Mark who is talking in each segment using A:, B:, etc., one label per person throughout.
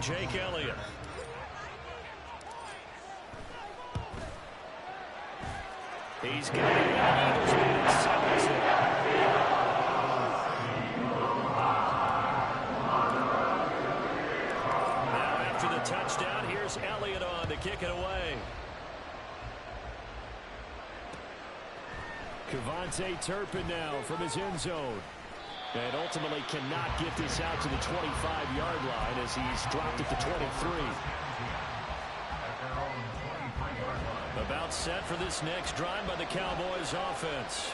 A: Jake Elliott. He's got it. Eagles lead 7-0. Now after the touchdown, here's Elliott on to kick it away. Kevontae Turpin now from his end zone. And ultimately cannot get this out to the 25-yard line as he's dropped it to 23. About set for this next drive by the Cowboys offense.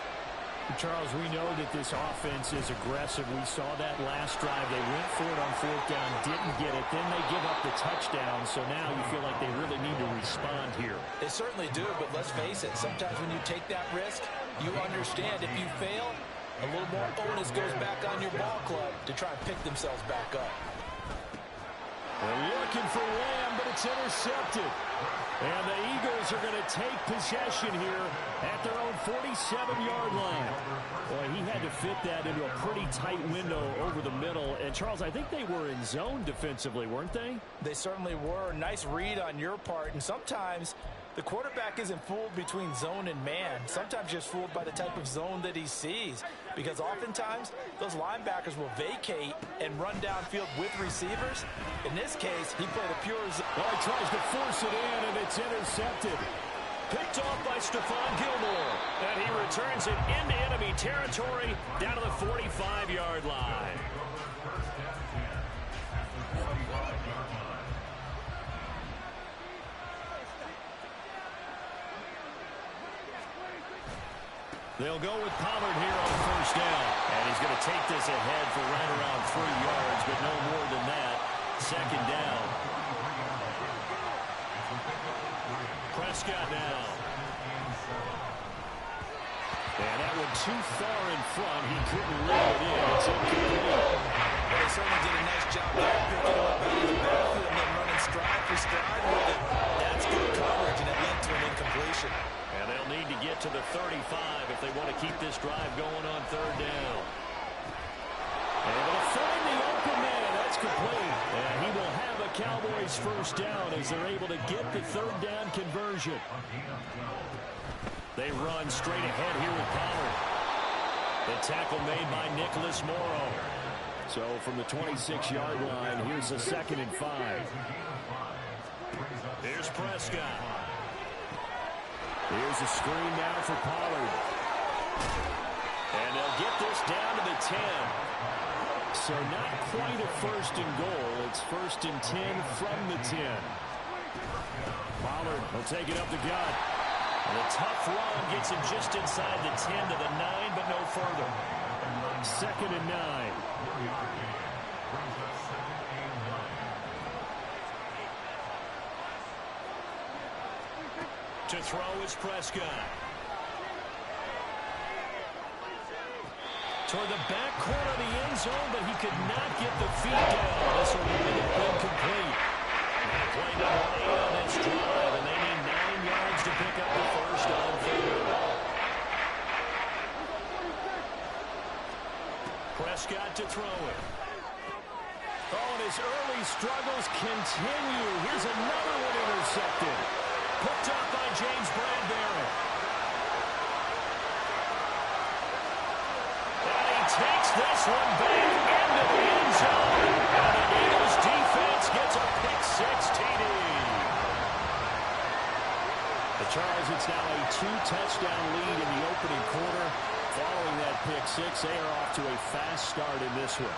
B: Charles, we know that this offense is aggressive. We saw that last drive. They went for it on fourth down, didn't get it. Then they give up the touchdown. So now you feel like they really need to respond here.
C: They certainly do, but let's face it. Sometimes when you take that risk, you understand if you fail, a little more onus goes back on your ball club to try and pick themselves back up.
A: They're looking for Lamb, but it's intercepted. And the Eagles are going to take possession here at their own 47-yard line. Boy, he had to fit that into a pretty tight window over the middle. And, Charles, I think they were in zone defensively, weren't they?
C: They certainly were. Nice read on your part. And sometimes the quarterback isn't fooled between zone and man. Sometimes just fooled by the type of zone that he sees. Because oftentimes, those linebackers will vacate and run downfield with receivers. In this case, he played a pure zone.
A: Well, he tries to force it in, and it's intercepted. Picked off by Stephon Gilmore. And he returns it into enemy territory down to the 45-yard line. They'll go with Pollard here on first down. And he's going to take this ahead for right around 3 yards, but no more than that. Second down. Prescott now. And that one too far in front. He couldn't reel it in. It's incomplete.
C: They certainly did a nice job there, picking him up out of the backfield and then running stride for stride with it. That's good coverage, and it led to an incompletion.
A: And they'll need to get to the 35 if they want to keep this drive going on third down. Able to find the open man. That's complete. And he will have a Cowboys first down as they're able to get the third down conversion. They run straight ahead here with Pollard. The tackle made by Nicholas Morrow. So from the 26-yard line, here's a 2nd and 5. Here's Prescott. Here's a screen now for Pollard. And they'll get this down to the 10. So not quite a first and goal. It's 1st and 10 from the 10. Pollard will take it up the gut. And a tough run gets him just inside the 10 to the 9, but no further. 2nd and 9. To throw is Prescott. Toward the back corner of the end zone, but he could not get the feet down. This will be incomplete. Play number 8 on this drive, and they need 9 yards to pick up the first on third. Prescott to throw it. Oh, and his early struggles continue. Here's another one intercepted. Picked up by James Bradbury. And he takes this one back into the end zone. And the Eagles defense gets a pick-6 TD. The Chargers, it's now a 2-touchdown lead in the opening quarter. Following that pick-6, they are off to a fast start in this one.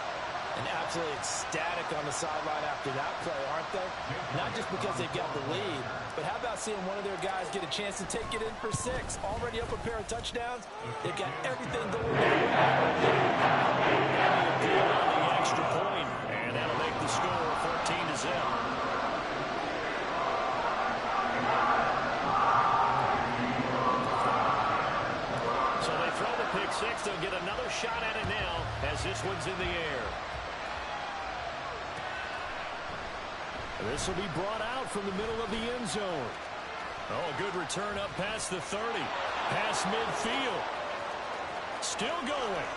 C: And absolutely ecstatic on the sideline after that play, aren't they? Not just because they've got the lead, but how about seeing one of their guys get a chance to take it in for 6? Already up a pair of touchdowns. They've got everything going their way.
A: On the extra point, and that'll make the score 14-0. So they throw the pick-6. They'll get another shot at it now as this one's in the air. This will be brought out from the middle of the end zone. Oh, a good return up past the 30. Past midfield. Still going.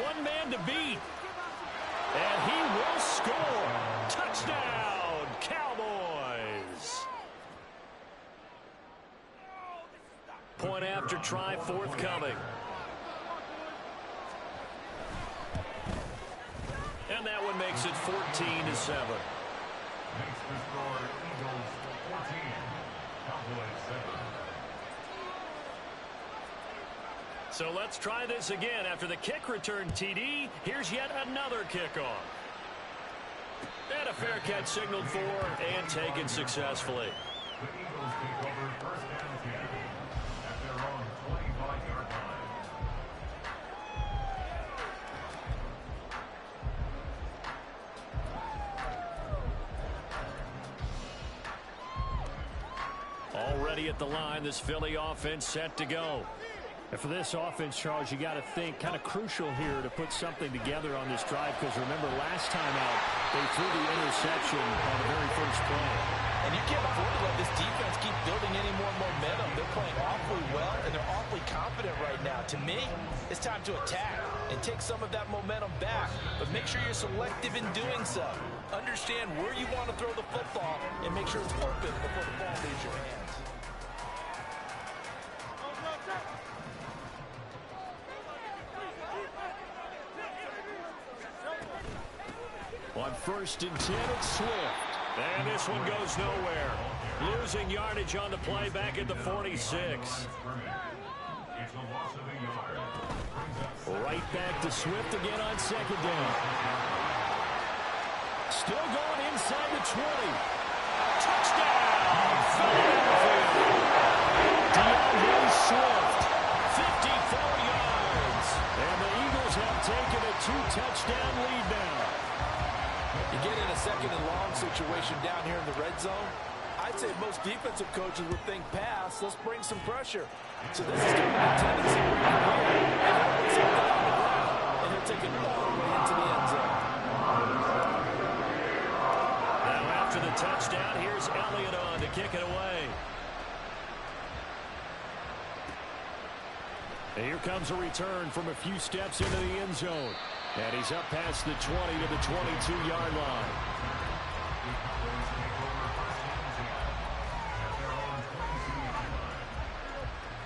A: One man to beat. And he will score. Touchdown.
B: after try forthcoming. And that one makes it 14-7. So let's try this again. After the kick return TD, here's yet another kickoff. And a fair catch signaled for and taken successfully.
D: The Eagles take over 1st and 10 at their own 25-yard line.
B: Already at the line, this Philly offense set to go.
A: And for this offense, Charles, you got to think kind of crucial here to put something together on this drive, because remember last time out they threw the interception on the very first play.
C: And you can't afford to let this defense keep building any more momentum. They're playing awfully well, and they're awfully confident right now. To me, it's time to attack and take some of that momentum back. But make sure you're selective in doing so. Understand where you want to throw the football and make sure it's open before the ball leaves your hands.
A: On 1st and 10, it's Swift.
B: And this one goes nowhere. Losing yardage on the play back at the 46.
A: Right back to Swift again on 2nd down. Still going inside the 20.
B: Touchdown! Philadelphia!
A: DeAndre Swift.
B: 54 yards.
A: And the Eagles have taken a 2-touchdown lead now.
C: You get in a 2nd and long situation down here in the red zone, I'd say most defensive coaches would think pass, let's bring some pressure. So this is going to be a tendency right here. And he'll put something on the ground, and he'll take it all the way into the end zone.
B: Now after the touchdown, here's Elliott on to kick it away.
A: And here comes a return from a few steps into the end zone. And he's up past the 20 to the 22-yard line.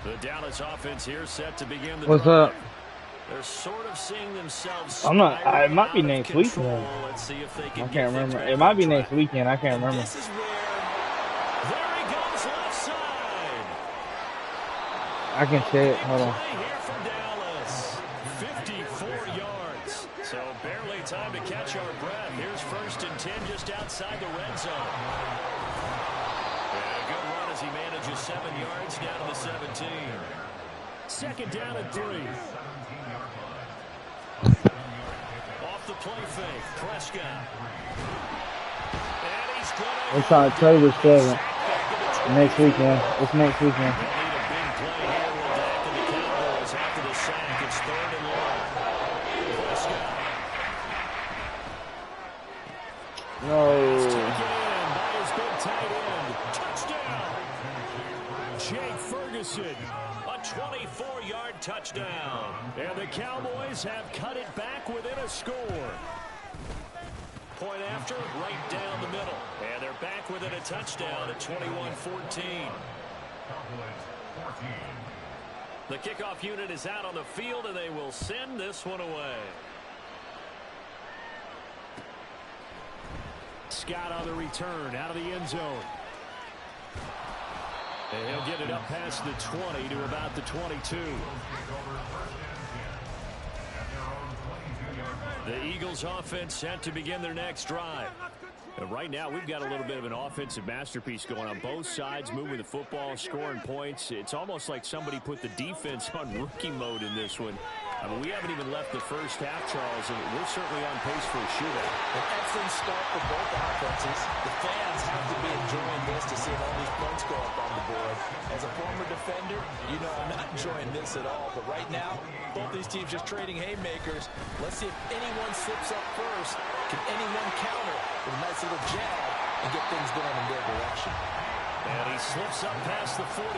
B: The Dallas offense here set to begin the
E: What's
B: drive.
E: up?
B: They're sort of seeing themselves.
E: I'm not. It might be
B: spiral
E: next
B: out of control.
E: weekend.
B: Let's see if they
E: I
B: can
E: can't
B: get things
E: remember.
B: back
E: It might
B: on
E: be
B: track.
E: next weekend. I can't remember.
C: This is where
B: There he goes left side.
E: I can say it. Hold on.
B: Play here for Dallas. 54 yards. So barely time to catch our breath. Here's 1st and 10 just outside the red zone. And a good run as he manages 7 yards down to the 17.
A: 2nd down and 3.
B: Off the play fake, Prescott. And he's gonna
E: It's on October 7th. Next weekend. It's next weekend.
B: They need a big play here with Dak and the Cowboys after the sack. It's 3rd and long. Prescott.
E: No.
A: Taken in by his big tight end. Touchdown! Jake Ferguson.
B: A 24-yard touchdown.
A: And the Cowboys have cut it back within a score.
B: Point after, right down the middle. And they're back within a touchdown at 21-14. The kickoff unit is out on the field, and they will send this one away.
A: Scott on the return out of the end zone. And he'll get it up past the 20 to about the 22.
B: The Eagles offense set to begin their next drive.
A: And right now, we've got a little bit of an offensive masterpiece going on both sides, moving the football, scoring points. It's almost like somebody put the defense on rookie mode in this one. I mean, we haven't even left the first half, Charles, and we're certainly on pace for a shootout.
C: an excellent start for both offenses. The fans have to be enjoying this to see all these points go up on the board. As a former defender, you know I'm not enjoying this at all. But right now, both these teams just trading haymakers. Let's see if anyone slips up first. Can anyone counter with a nice little jab and get things going in their direction?
A: And he slips up past the 45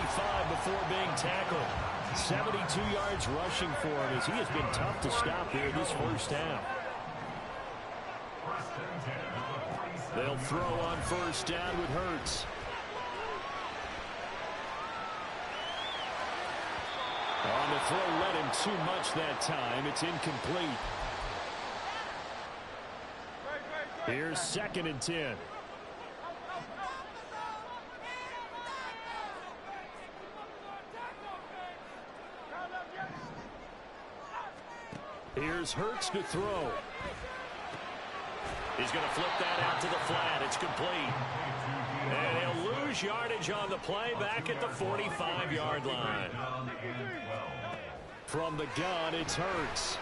A: before being tackled. 72 yards rushing for him as he has been tough to stop here this first half. They'll throw on 1st down with Hurts. On the throw, led him too much that time. It's incomplete. Here's 2nd and 10. Here's Hurts to throw.
B: He's going to flip that out to the flat. It's complete. And he'll lose yardage on the play back at the 45-yard line.
A: From the gun, it's Hurts.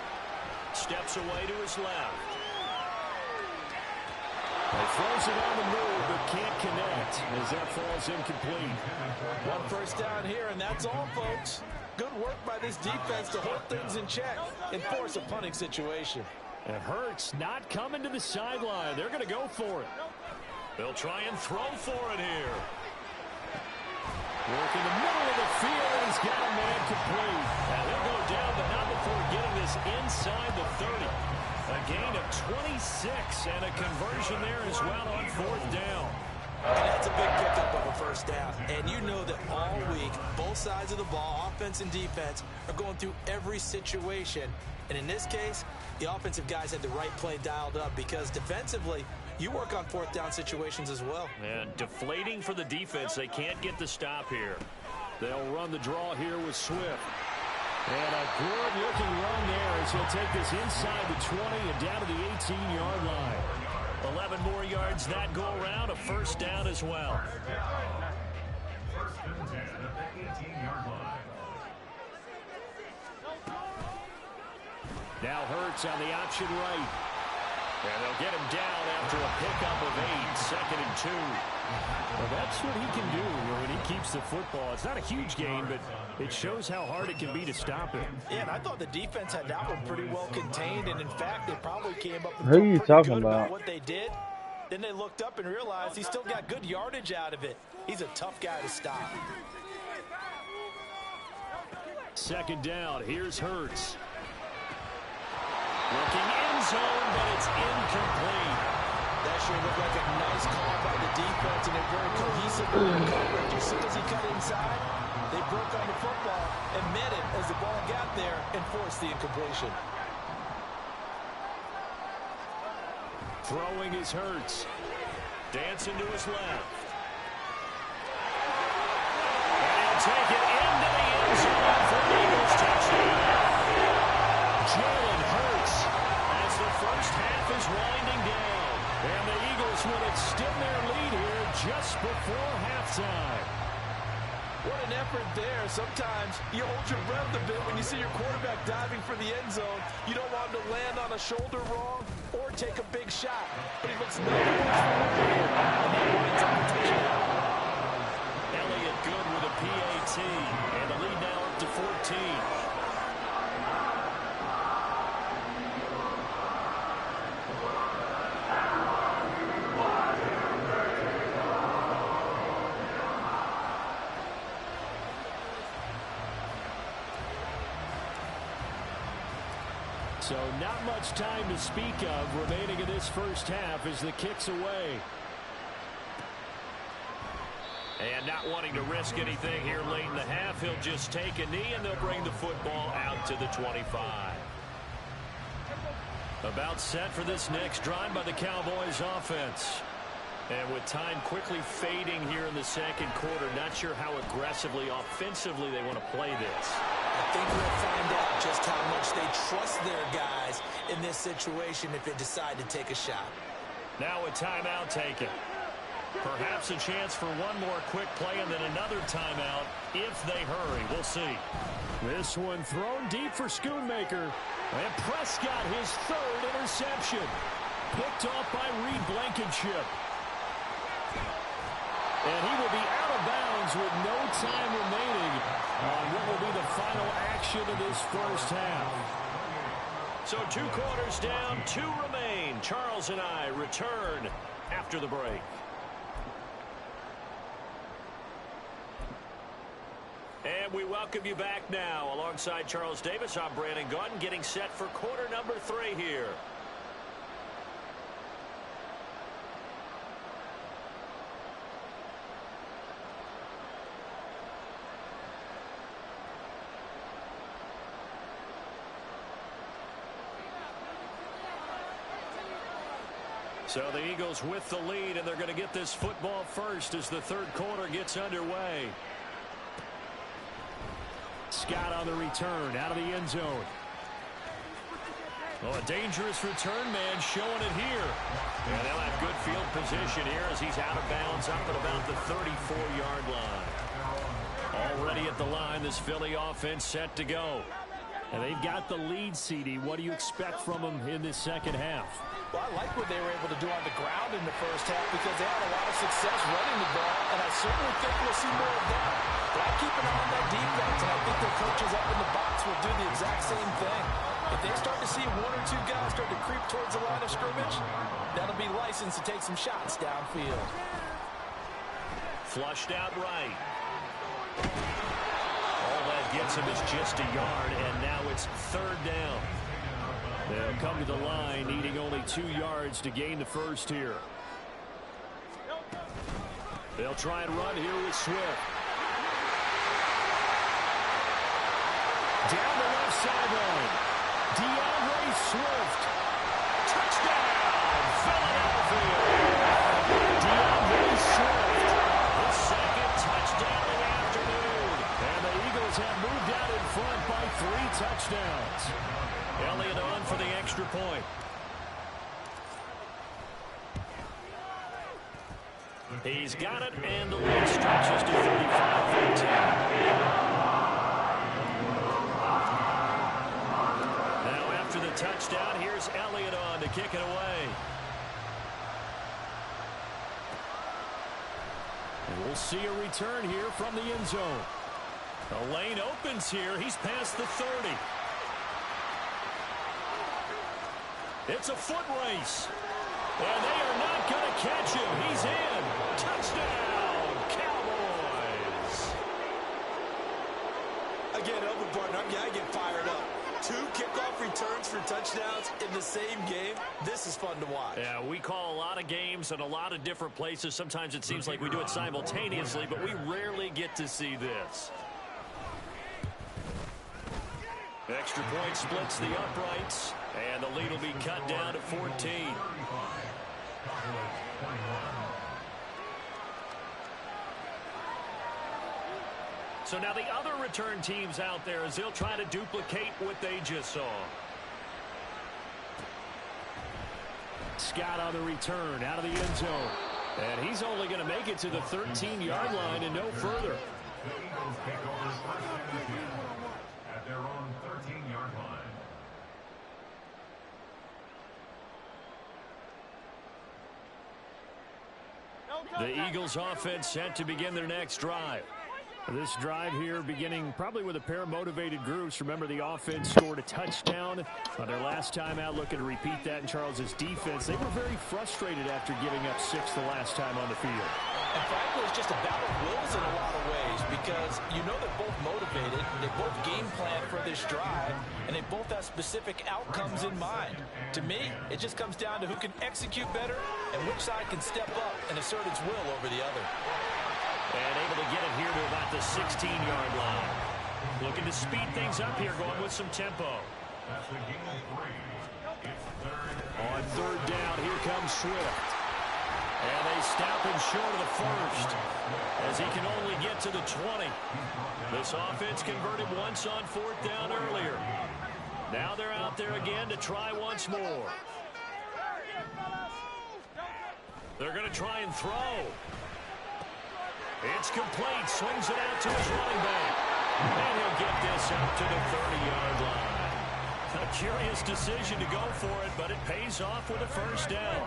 B: Steps away to his left.
A: He throws it on the move, but can't connect as that falls incomplete.
C: 1 first down here, and that's all, folks. Good work by this defense to hold things in check and force a punting situation.
A: And Hurts not coming to the sideline. They're going to go for it.
B: They'll try and throw for it here.
A: Work in the middle of the field, and he's got a man complete.
B: And he'll go down, but not before getting this inside the 30. A gain of 26 and a conversion there as well on 4th down.
C: And that's a big pickup of a first down. And you know that all week, both sides of the ball, offense and defense, are going through every situation. And in this case, the offensive guys had the right play dialed up because defensively, you work on 4th down situations as well.
B: And deflating for the defense. They can't get the stop here.
A: They'll run the draw here with Swift. And a good-looking run there as he'll take this inside the 20 and down to the 18-yard line.
B: 11 more yards that go around, a first down as well.
D: 1st and 10 at the 18-yard line.
A: Now Hurts on the option right.
B: And they'll get him down after a pickup of 8, 2nd and 2.
A: Well, that's what he can do when he keeps the football. It's not a huge gain, but it shows how hard it can be to stop it.
C: Yeah, and I thought the defense had that one pretty well contained, and in fact, they probably came up and
E: Who are you
C: felt pretty
E: talking
C: good
E: about?
C: what they did. Then they looked up and realized he still got good yardage out of it. He's a tough guy to stop.
A: 2nd down. Here's Hurts.
B: Looking end zone, but it's incomplete.
C: That sure looked like a nice call by the defense, and they're very cohesive in their coverage. As soon as he cut inside, they broke on the football and met it as the ball got there and forced the incompletion.
A: Throwing is Hurts.
B: Dancing to his left. And he'll take it into the end zone for the Eagles touchdown.
A: Jalen Hurts.
B: As the first half is winding down.
A: And the Eagles will extend their lead here just before halftime.
C: What an effort there. Sometimes you hold your breath a bit when you see your quarterback diving for the end zone. You don't want him to land on a shoulder wrong or take a big shot. But he looks no worse for it. And that winds up the touchdown.
B: Elliott good with a PAT. And the lead now up to 14.
A: So not much time to speak of remaining in this first half as the kick's away.
B: And not wanting to risk anything here late in the half, he'll just take a knee and they'll bring the football out to the 25. About set for this next drive by the Cowboys offense. And with time quickly fading here in the second quarter, not sure how aggressively, offensively they want to play this.
C: I think we'll find out just how much they trust their guys in this situation if they decide to take a shot.
B: Now a timeout taken. Perhaps a chance for one more quick play and then another timeout if they hurry. We'll see.
A: This one thrown deep for Schoonmaker. And Prescott, his 3rd interception. Picked off by Reed Blankenship. And he will be out of bounds with no time remaining on what will be the final action of this first half.
B: So 2 quarters down, 2 remain. Charles and I return after the break. And we welcome you back now. Alongside Charles Davis, I'm Brandon Gaudin, getting set for quarter number 3 here.
A: So the Eagles with the lead, and they're going to get this football first as the third quarter gets underway. Scott on the return out of the end zone. Oh, a dangerous return man showing it here. And they'll have good field position here as he's out of bounds up at about the 34-yard line. Already at the line, this Philly offense set to go. And they've got the lead, CD. What do you expect from them in this second half?
C: Well, I like what they were able to do on the ground in the first half because they had a lot of success running the ball, and I certainly think we'll see more of that. But I keep an eye on that defense, and I think their coaches up in the box will do the exact same thing. If they start to see one or two guys start to creep towards the line of scrimmage, that'll be licensed to take some shots downfield.
A: Flushed out right. All that gets him is just a yard, and now it's third down. They'll come to the line needing only 2 yards to gain the first here. They'll try and run here with Swift. Down the left sideline. DeAndre Swift. Touchdown, Philadelphia. DeAndre Swift. His second touchdown of the afternoon. And the Eagles have moved out in front by 3 touchdowns. Elliott on for the extra point. He's got it, and the lead stretches to 35-14. Now after the touchdown, here's Elliott on to kick it away. And we'll see a return here from the end zone. The lane opens here. He's past the 30. It's a foot race. And they are not going to catch him. He's in. Touchdown, Cowboys.
F: Again, Elvin partner, I get fired up. 2 kickoff returns for touchdowns in the same game. This is fun to watch.
A: Yeah, we call a lot of games in a lot of different places. Sometimes it seems like we do it simultaneously, but we rarely get to see this. Extra point splits the uprights, and the lead will be cut down to 14. So now the other return teams out there as they'll try to duplicate what they just saw. Scott on the return out of the end zone. And he's only going to make it to the 13-yard line and no further.
D: The Eagles take over first and 10 at their own 13-yard line.
A: The Eagles offense set to begin their next drive. This drive here beginning probably with a pair of motivated groups. Remember, the offense scored a touchdown on their last time out, looking to repeat that in Charles's defense. They were very frustrated after giving up 6 the last time on the field.
C: And frankly, it's just a battle of wills in a lot of ways because you know they're both motivated, they both game plan for this drive, and they both have specific outcomes in mind. To me, it just comes down to who can execute better and which side can step up and assert its will over the other.
A: And able to get it here to about the 16-yard line. Looking to speed things up here, going with some tempo.
D: That's the game of 3. It's third.
A: On third down, here comes Swift. And they stop him short of the first as he can only get to the 20. This offense converted once on 4th down earlier. Now they're out there again to try once more. They're going to try and throw. It's complete. Swings it out to his running back. And he'll get this up to the 30-yard line. A curious decision to go for it, but it pays off with a first down.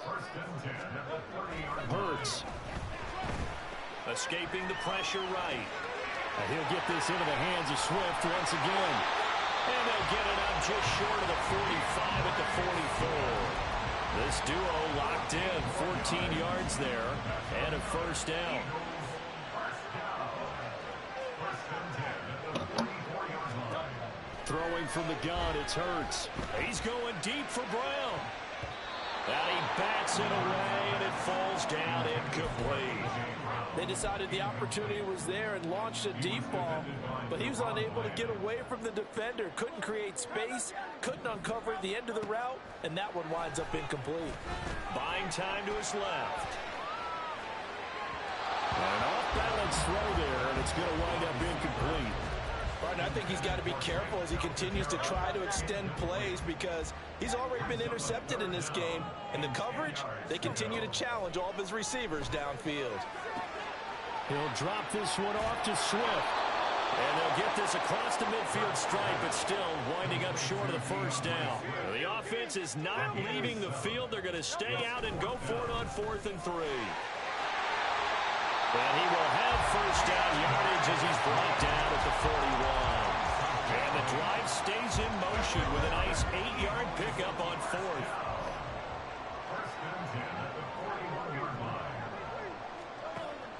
D: First and 10 at the 30-yard line.
A: Hurts. Escaping the pressure right. And he'll get this into the hands of Swift once again. And they'll get it up just short of the 45 at the 44. This duo locked in, 14 yards there, and a first down. Throwing from the gun, it's Hurts. He's going deep for Brown. And he bats it away, and it falls down incomplete.
C: They decided the opportunity was there and launched a deep ball, but he was unable to get away from the defender, couldn't create space, couldn't uncover the end of the route, and that one winds up incomplete.
A: Buying time to his left. An off-balance throw there, and it's going to wind up incomplete.
C: Martin, I think he's got to be careful as he continues to try to extend plays because he's already been intercepted in this game. And the coverage, they continue to challenge all of his receivers downfield.
A: He'll drop this one off to Swift. And they'll get this across the midfield stripe, but still winding up short of the first down. The offense is not leaving the field. They're going to stay out and go for it on 4th and 3. And he will have first down yardage as he's brought down at the 41. And the drive stays in motion with a nice 8-yard pickup on 4th.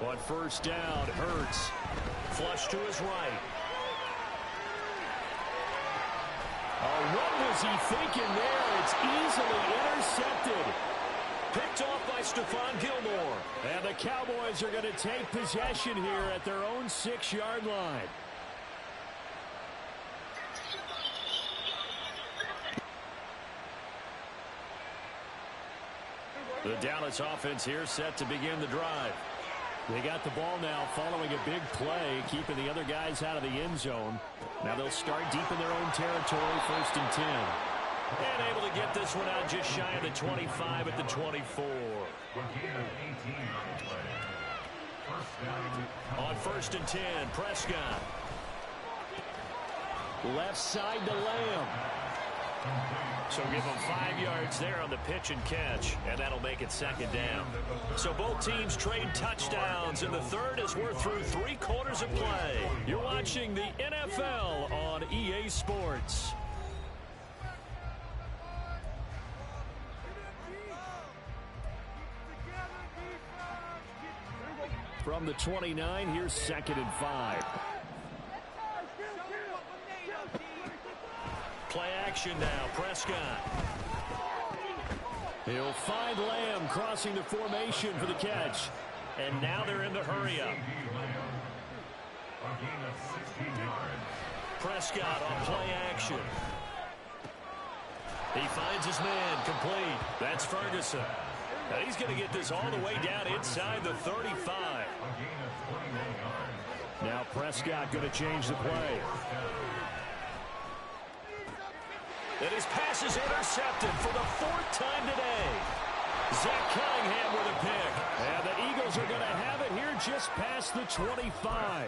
A: On first down, Hurts. Flush to his right. Oh, what was he thinking there? It's easily intercepted. Picked off by Stephon Gilmore. And the Cowboys are going to take possession here at their own 6-yard line. The Dallas offense here set to begin the drive. They got the ball now following a big play, keeping the other guys out of the end zone. Now they'll start deep in their own territory, 1st and 10. And able to get this one out just shy of the 25 at the 24. On 1st and 10, Prescott. Left side to Lamb. So give them 5 yards there on the pitch and catch, and that'll make it 2nd down. So both teams trade touchdowns, and the third as we're through 3 quarters of play. You're watching the NFL on EA Sports. From the 29, here's 2nd and 5. Play action now, Prescott. He'll find Lamb crossing the formation for the catch. And now they're in the hurry-up. Prescott on play action. He finds his man, complete. That's Ferguson. And he's going to get this all the way down inside the 35. Now Prescott going to change the play. And his pass is intercepted for the 4th time today. Zach Cunningham with a pick. And the Eagles are going to have it here just past the 25.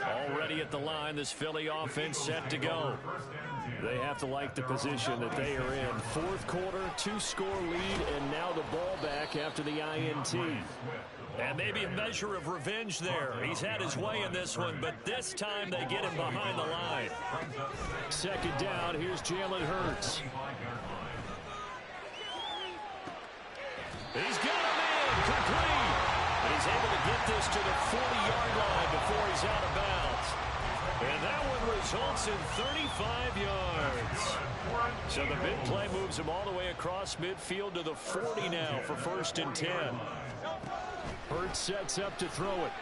A: Already at the line, this Philly offense set to go. They have to like the position that they are in. 4th quarter, 2-score lead, and now the ball back after the INT. And maybe a measure of revenge there. He's had his way in this one, but this time they get him behind the line. 2nd down, here's Jalen Hurts. He's got a man, complete. And he's able to get this to the 40-yard line before he's out of bounds. And that one results in 35 yards. So the big play moves him all the way across midfield to the 40 now for 1st and 10. Hurts sets up to throw it.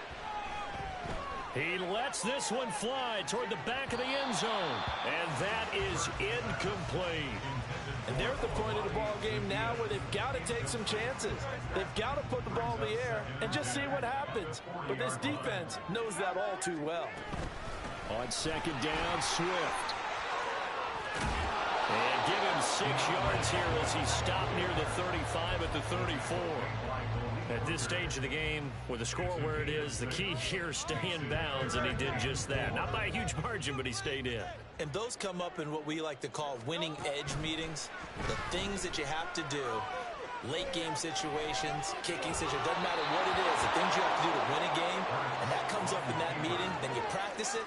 A: He lets this one fly toward the back of the end zone. And that is incomplete.
C: And they're at the point of the ball game now where they've got to take some chances. They've got to put the ball in the air and just see what happens. But this defense knows that all too well.
A: On 2nd down, Swift. And give him 6 yards here as he stopped near the 35 at the 34. At this stage of the game, with the score where it is, the key here is stay in bounds, and he did just that. Not by a huge margin, but he stayed in.
C: And those come up in what we like to call winning edge meetings. The things that you have to do, late game situations, kicking situations, doesn't matter what it is, the things you have to do to win a game, and that comes up in that meeting, then you practice it.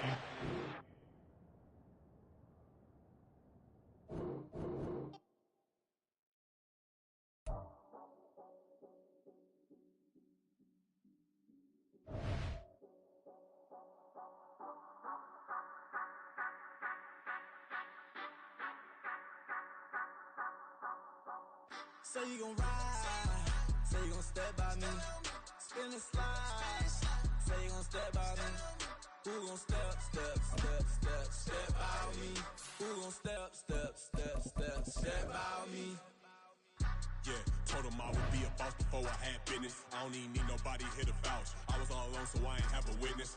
G: So you gon' ride, Say you gon' step by me. Spin and slide. Say you gon' step by me. Who gon' step by me? Who gon' step by me?
H: Yeah, told him I would be a boss before I had business. I don't even need nobody here to vouch. I was all alone, so I ain't have a witness.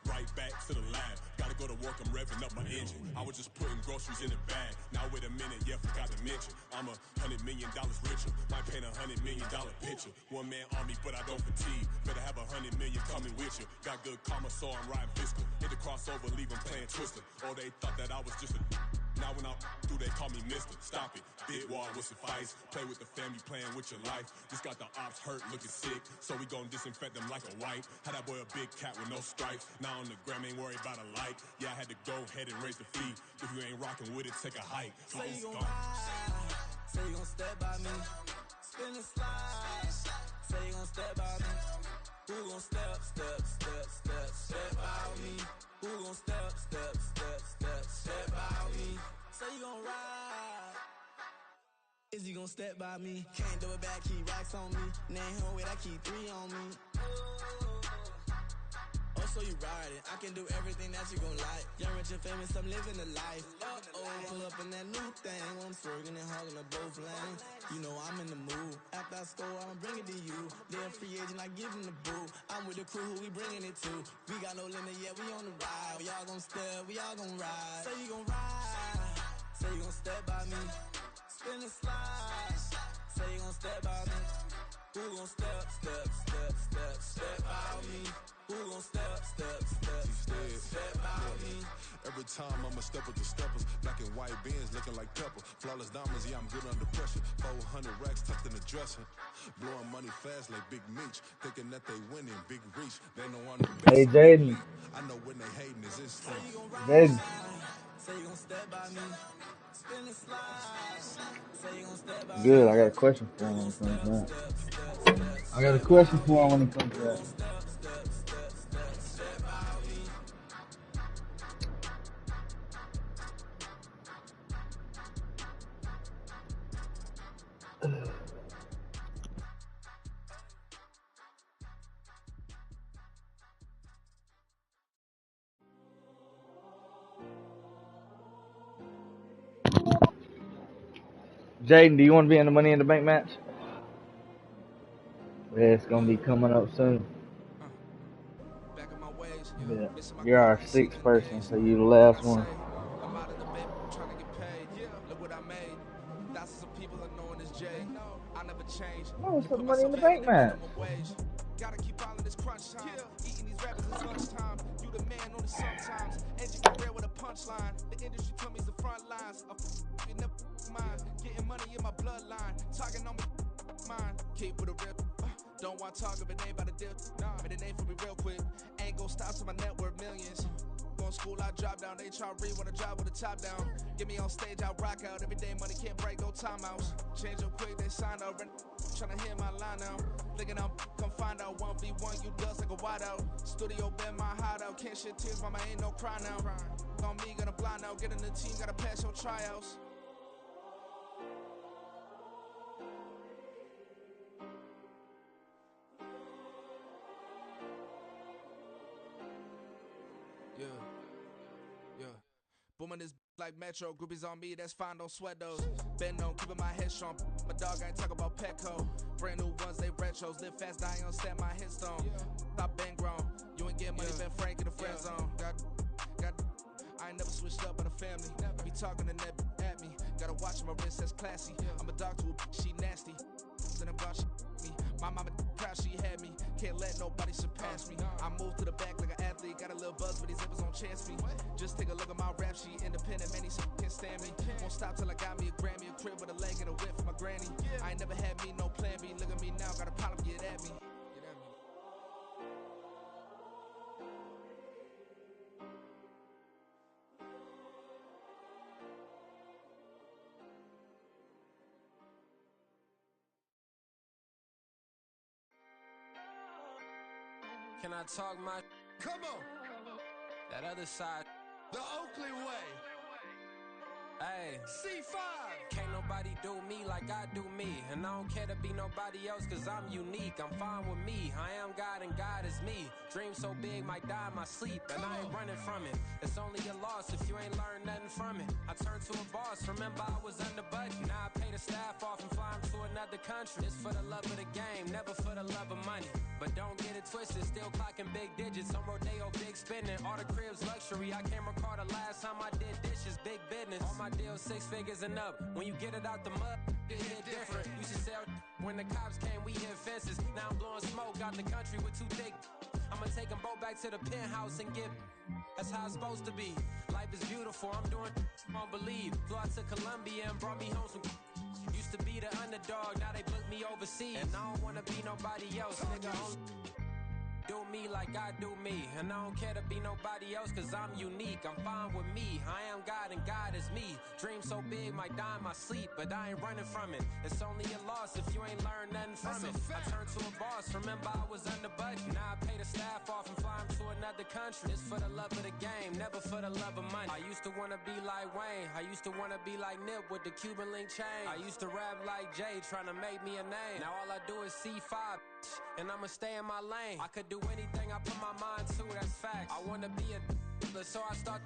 H: Right back to the lab. Gotta go to work, I'm revving up my engine. I was just putting groceries in a bag. Now wait a minute, yeah, forgot to mention. I'm $100 million richer. Might paint $100 million picture. One man army, but I don't fatigue. Better have 100 million coming with you. Got good karma, so I'm riding fiscal. Hit the crossover, leave them playing Twister. Oh, they thought that I was just a... Now when I do, they call me Mister. Stop it. Big wall would suffice. Play with the family, playing with your life. This got the ops hurt, looking sick. So we gon' disinfect them like a wipe. Had that boy a big cat with no stripes. Now on the gram, ain't worried about a light. Yeah, I had to go ahead and raise the fee. If you ain't rocking with it, take a hike.
G: Say you gon' ride. Say you gon' step by me. Spin and slide. Say you gon' step by me. Who gon' step by me? Who gon' step by me? Say you gon' ride. Is he gon' step by me? Can't do it back, keep racks on me. Name home with I keep 3 on me. Oh, so you ride it. I can do everything that you gon' like. Young, rich, and famous, I'm living the life. Pull up in that new thing. I'm swerving and hogging the both lanes. You know I'm in the mood. After I score, I'ma bring it to you. They're a free agent, I give him the boo. I'm with the crew, who we bringing it to. We got no limit yet, we on the ride. We all gon' step, we all gon' ride. Say you gon' ride. Say you gon' step by me. Spin and slide. Say you gon' step by me. Who gon' step by me? Who gon' step by me?
H: Every time I'ma step with the steppers. Black and white beans looking like pepper. Flawless diamonds, yeah, I'm good under pressure. 400 racks tucked in the dresser. Blowing money fast like Big Meech. Thinking that they winning, big reach. They know I'm the best.
E: Hey, Jaden.
H: I know when they hating is instant.
E: Jaden.
G: Say you gon' step by me. Spin and slide. Say you gon' step by me.
E: Good. I got a question for him when he comes back. I got a question for him when he comes back. Jaden, do you want to be in the Money in the Bank match? Yeah, it's gonna be coming up soon. Yeah. You're our 6th person, so you're the last one. Oh, it's the Money in the Bank match.
G: Gotta keep all of this crunch time. Eating these rappers is lunchtime. You the man only sometimes. Engine career with a punchline. The industry told me it's the front lines. You never mind. Getting money in my bloodline. Talking on me, mine. Keep with a rip. Don't want to talk if it ain't about a dip. Made a name for me real quick. Ain't gon' stop till my net worth millions. Going school, I drop down. They try to read when I drop with the top down. Get me on stage, I rock out. Every day money can't break, go timeouts. Change them quick, they sign up. Tryna hear my line now. Thinking I'm come find out 1v1, you dust like a wideout. Studio been my hideout. Can't shed tears, mama ain't no cry now. On me, gonna blind out. Get in the team, gotta pass your tryouts. Yeah. Booming this like Metro, groupies on me, that's fine, don't sweat those. Bend on, keeping my head strong. My dog ain't talk about Petco. Brand new ones, they retros. Live fast, dying on set my headstone. Stop been grown. You ain't getting money, been Frank in the friend zone. Got I ain't never switched up on the family. Be talking to net at me. Gotta watch my wrist, that's classy. I'm a dog to a she nasty. Then I'm gone, she me. My mama proud she had me. Can't let nobody surpass me. I move to the back like an athlete. Got a little buzz, but these zippers don't chance me. Just take a look at my rap sheet. Independent, man, these can't stand me. Won't stop till I got me a Grammy. A crib with a leg and a whip for my granny. I ain't never had me no plan B. Look at me now, got a problem, get at me.
I: Can I talk my?
G: Come on,
I: That other side.
G: the Oakley way.
I: Hey,
G: C5.
I: can't nobody nobody do me like I do me. And I don't care to be nobody else, cause I'm unique. I'm fine with me, I am God and God is me. Dream so big, might die in my sleep, and I ain't running from it. It's only a loss if you ain't learned nothing from it. I turned to a boss, remember I was under budget. Now I pay the staff off and fly them to another country. It's for the love of the game, never for the love of money. But don't get it twisted, still clocking big digits. On Rodeo, big spending, all the cribs luxury. I can't recall the last time I did dishes, big business. All my deals 6 figures and up. When you get it out the mud, it hit different. Used to sell when the cops came, we hit fences. Now I'm blowing smoke out the country with 2 thick. I'ma take them both back to the penthouse and get. That's how it's supposed to be. Life is beautiful, I'm doing won't believe. Flew out to Colombia and brought me home some. Used to be the underdog, now they book me overseas. And I don't wanna be nobody else, nigga. Do me like I do me. And I don't care to be nobody else, cause I'm unique. I'm fine with me, I am God and God is me. Dream so big, might die in my sleep, but I ain't running from it. It's only a loss if you ain't learned nothing from it. I turned to a boss, remember I was under budget. Now I pay the staff off and fly them to another country. It's for the love of the game, never for the love of money. I used to wanna be like Wayne, I used to wanna be like Nip with the Cuban link chain. I used to rap like Jay, trying to make me a name. Now all I do is C5, and I'ma stay in my lane. I could do anything I put my mind to, that's facts. I wanna be a so I start.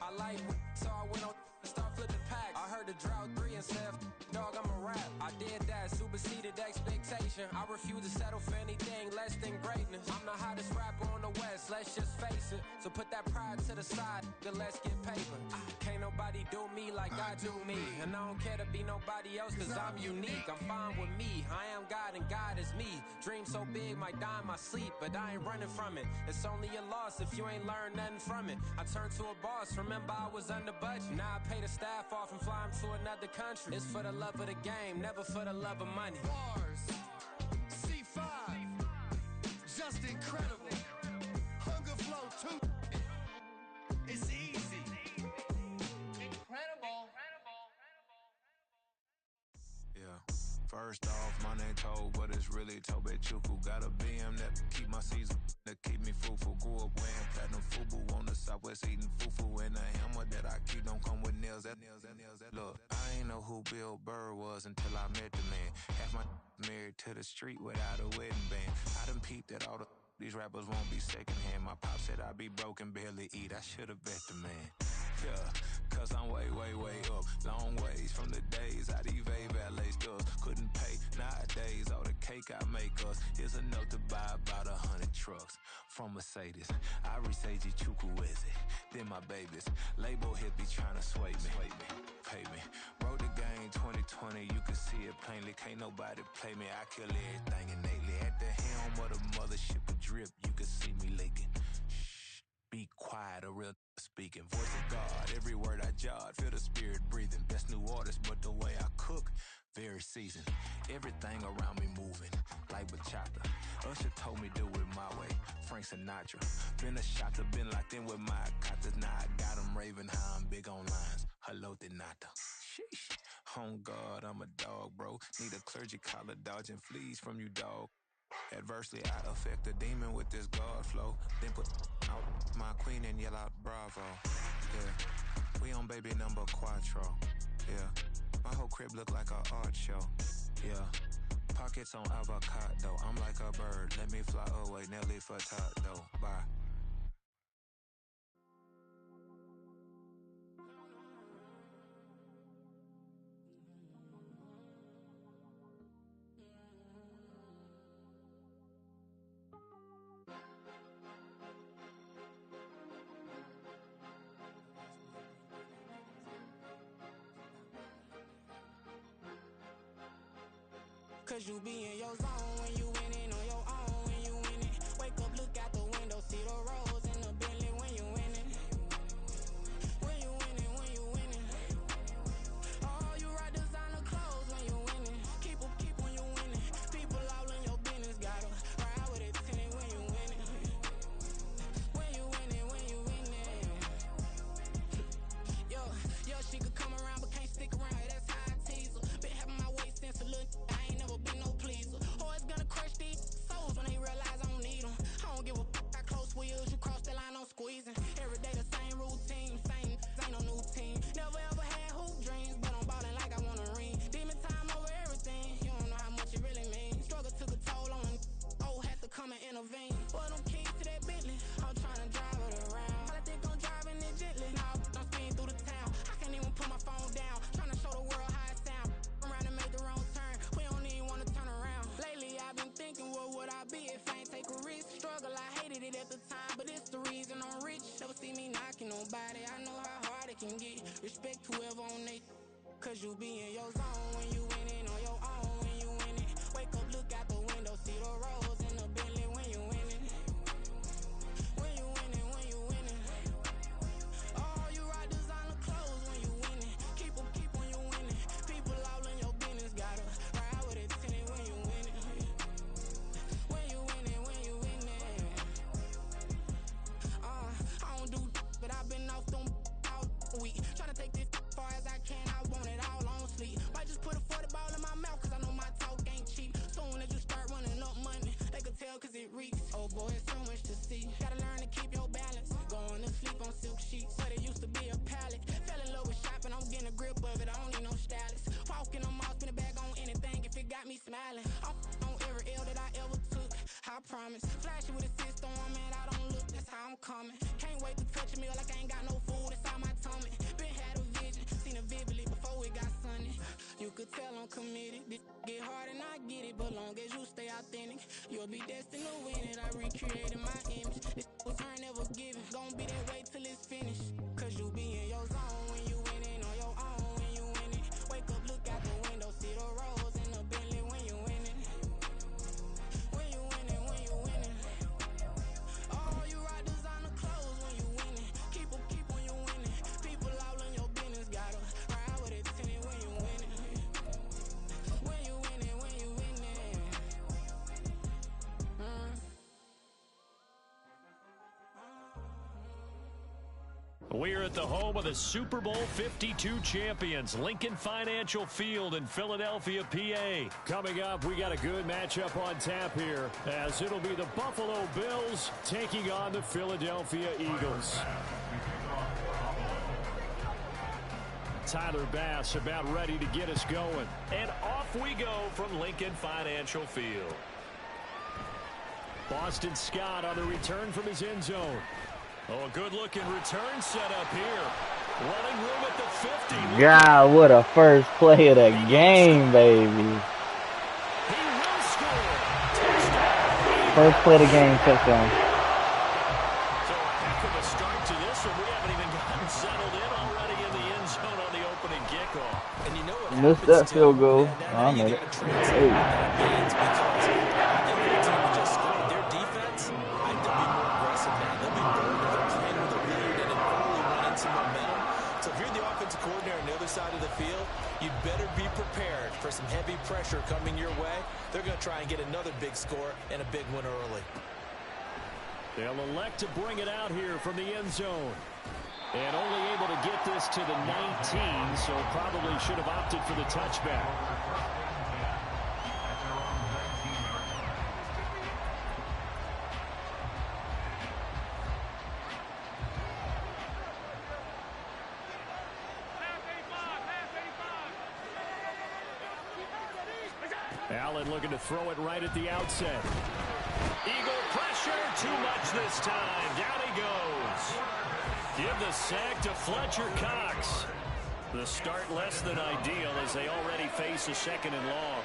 I: I like so I went on and start flipping packs. I heard the drought 3 and said, dog, I'm a rap. I did that, superseded expectation. I refuse to settle for anything less than greatness. I'm the hottest rapper on the West, let's just face it. So put that pride to the side, then let's get paper. Can't nobody do me like I do me. And I don't care to be nobody else, cause I'm unique. I'm fine with me, I am God and God is me. Dream so big, might die in my sleep, but I ain't running from it. It's only a loss if you ain't learned nothing from it. I turned to a boss, remember I was under budget. Now I pay the staff off and fly them to another country. It's for the love of the game, never for the love of money.
J: Bars, C5, just incredible. Hunger Flow 2, it's easy. Incredible.
K: Yeah. First off, my name Toad, but it's really Tobe Chuku. Got a BM that keep my season, that keep me fruitful. Grew up wearing platinum FUBU on the Southwest, eating fufu. And the hammer that I keep don't come with nails. Look, I ain't know who Bill Burr was until I met the man. Half my married to the street without a wedding band. I done peeped that all these rappers won't be secondhand. My pop said I'd be broken, barely eat. I should've bet the man. Yeah, cause I'm way up. Long ways from the days I evade valet stores. Couldn't pay nowadays, all the cake I make us is enough to buy about 100 trucks. From Mercedes, I Seiji Chukwueze, then my babies. Label hit be trying to sway me, pay me. Wrote the game 2020, you can see it plainly. Can't nobody play me, I kill everything innately. At the helm of the mothership of drip, you can see me leaking. Shh, be quiet, a real speaking. Voice of God, every word I jot, feel the spirit breathing. Best new artist, but the way I cook, very seasoned. Everything around me moving, like bachata. Usher told me do it my way, Frank Sinatra. Been a shotter, been locked in with my cotters. Now I got them raving how I'm big on lines. Hello, de nata. Sheesh. On God, I'm a dog, bro. Need a clergy collar, dodging fleas from you, dog. Adversely, I affect a demon with this God flow. Then put out my queen and yell out bravo. Yeah, we on baby number quattro. Yeah, my whole crib look like a art show. Yeah, pockets on avocado. I'm like a bird, let me fly away. Nelly Furtado, bye.
L: Cause you be in your zone when you winning on your own when you winning. Wake up, look out the window, see the rose in the Bentley when you winning. When you winning, when you winning. Oh, you rock designer clothes when you winning. Keep when you winning. People all in your business, gotta ride with it tinted when you winning. When you winning, when you winning. Yo, she could come around but can't stick around. That's how I tease her. Been having my waist since a little. I ain't never been no pleaser. Always gonna crush these. Cause you be in your zone when you winning on your own when you winning. Wake up, look out the window, see the rose in the Bentley when you winning. When you winning, when you winning. Oh, you rock designer clothes when you winning. Keep when you winning. People all in your business, gotta ride with it tinted when you winning. When you winning, when you winning. I don't do but I've been off them all week. Tryna take this far as I can, I want it all on sleep. Might just put a 40 ball in my mouth, cause I know my talk ain't cheap. Soon as you start running up money, they can tell cause it reeks. Oh boy, it's so much to see. Gotta learn to keep your balance. Going to sleep on silk sheets, but it used to be a pallet. Fell in love with shopping, I'm getting a grip of it, I don't need no stylist. Walking on mall, spin a bag on anything if it got me smiling. I'm on every L that I ever took, I promise. Flashy with a system, man, I don't look, that's how I'm coming. Can't wait to touch a meal like I ain't got no food inside my tummy. Been had a vision, seen it vividly before it got sunny. You could tell I'm committed, this get hard and I get it, but long as you stay authentic, you'll be destined to win it. I recreated my image, this was turn never given, gon' be that way till it's finished. Cause you be in your zone when you winning on your own when you winning. Wake up, look out the window, see the rose in the Bentley when you winning. When you winning, when you winning. Oh, you rock designer clothes when you winning. Keep when you winning. People all in your business, gotta ride with it tinted when you winning. When you winning, when you winning.
A: We're at the home of the Super Bowl 52 champions, Lincoln Financial Field in Philadelphia, PA. Coming up, we got a good matchup on tap here, as it'll be the Buffalo Bills taking on the Philadelphia Eagles. Tyler Bass about ready to get us going. And off we go from Lincoln Financial Field. Boston Scott on the return from his end zone. Oh, a good-looking return set up here. Running room at the 50.
E: God, what a first play of the game, baby.
A: He will score. Touchdown.
E: First play of the game, touchdown.
A: So a heck of a start to this one. We haven't even gotten settled in already in the end zone on the opening kickoff.
F: And you know what
E: Missed that field goal. I made it. Hey.
F: Side of the field, you'd better be prepared for some heavy pressure coming your way. They're going to try and get another big score and a big one early.
A: They'll elect to bring it out here from the end zone. And only able to get this to the 19, so probably should have opted for the touchback. Allen looking to throw it right at the outset. Eagle pressure, too much this time. Down he goes. Give the sack to Fletcher Cox. The start less than ideal as they already face a second and long.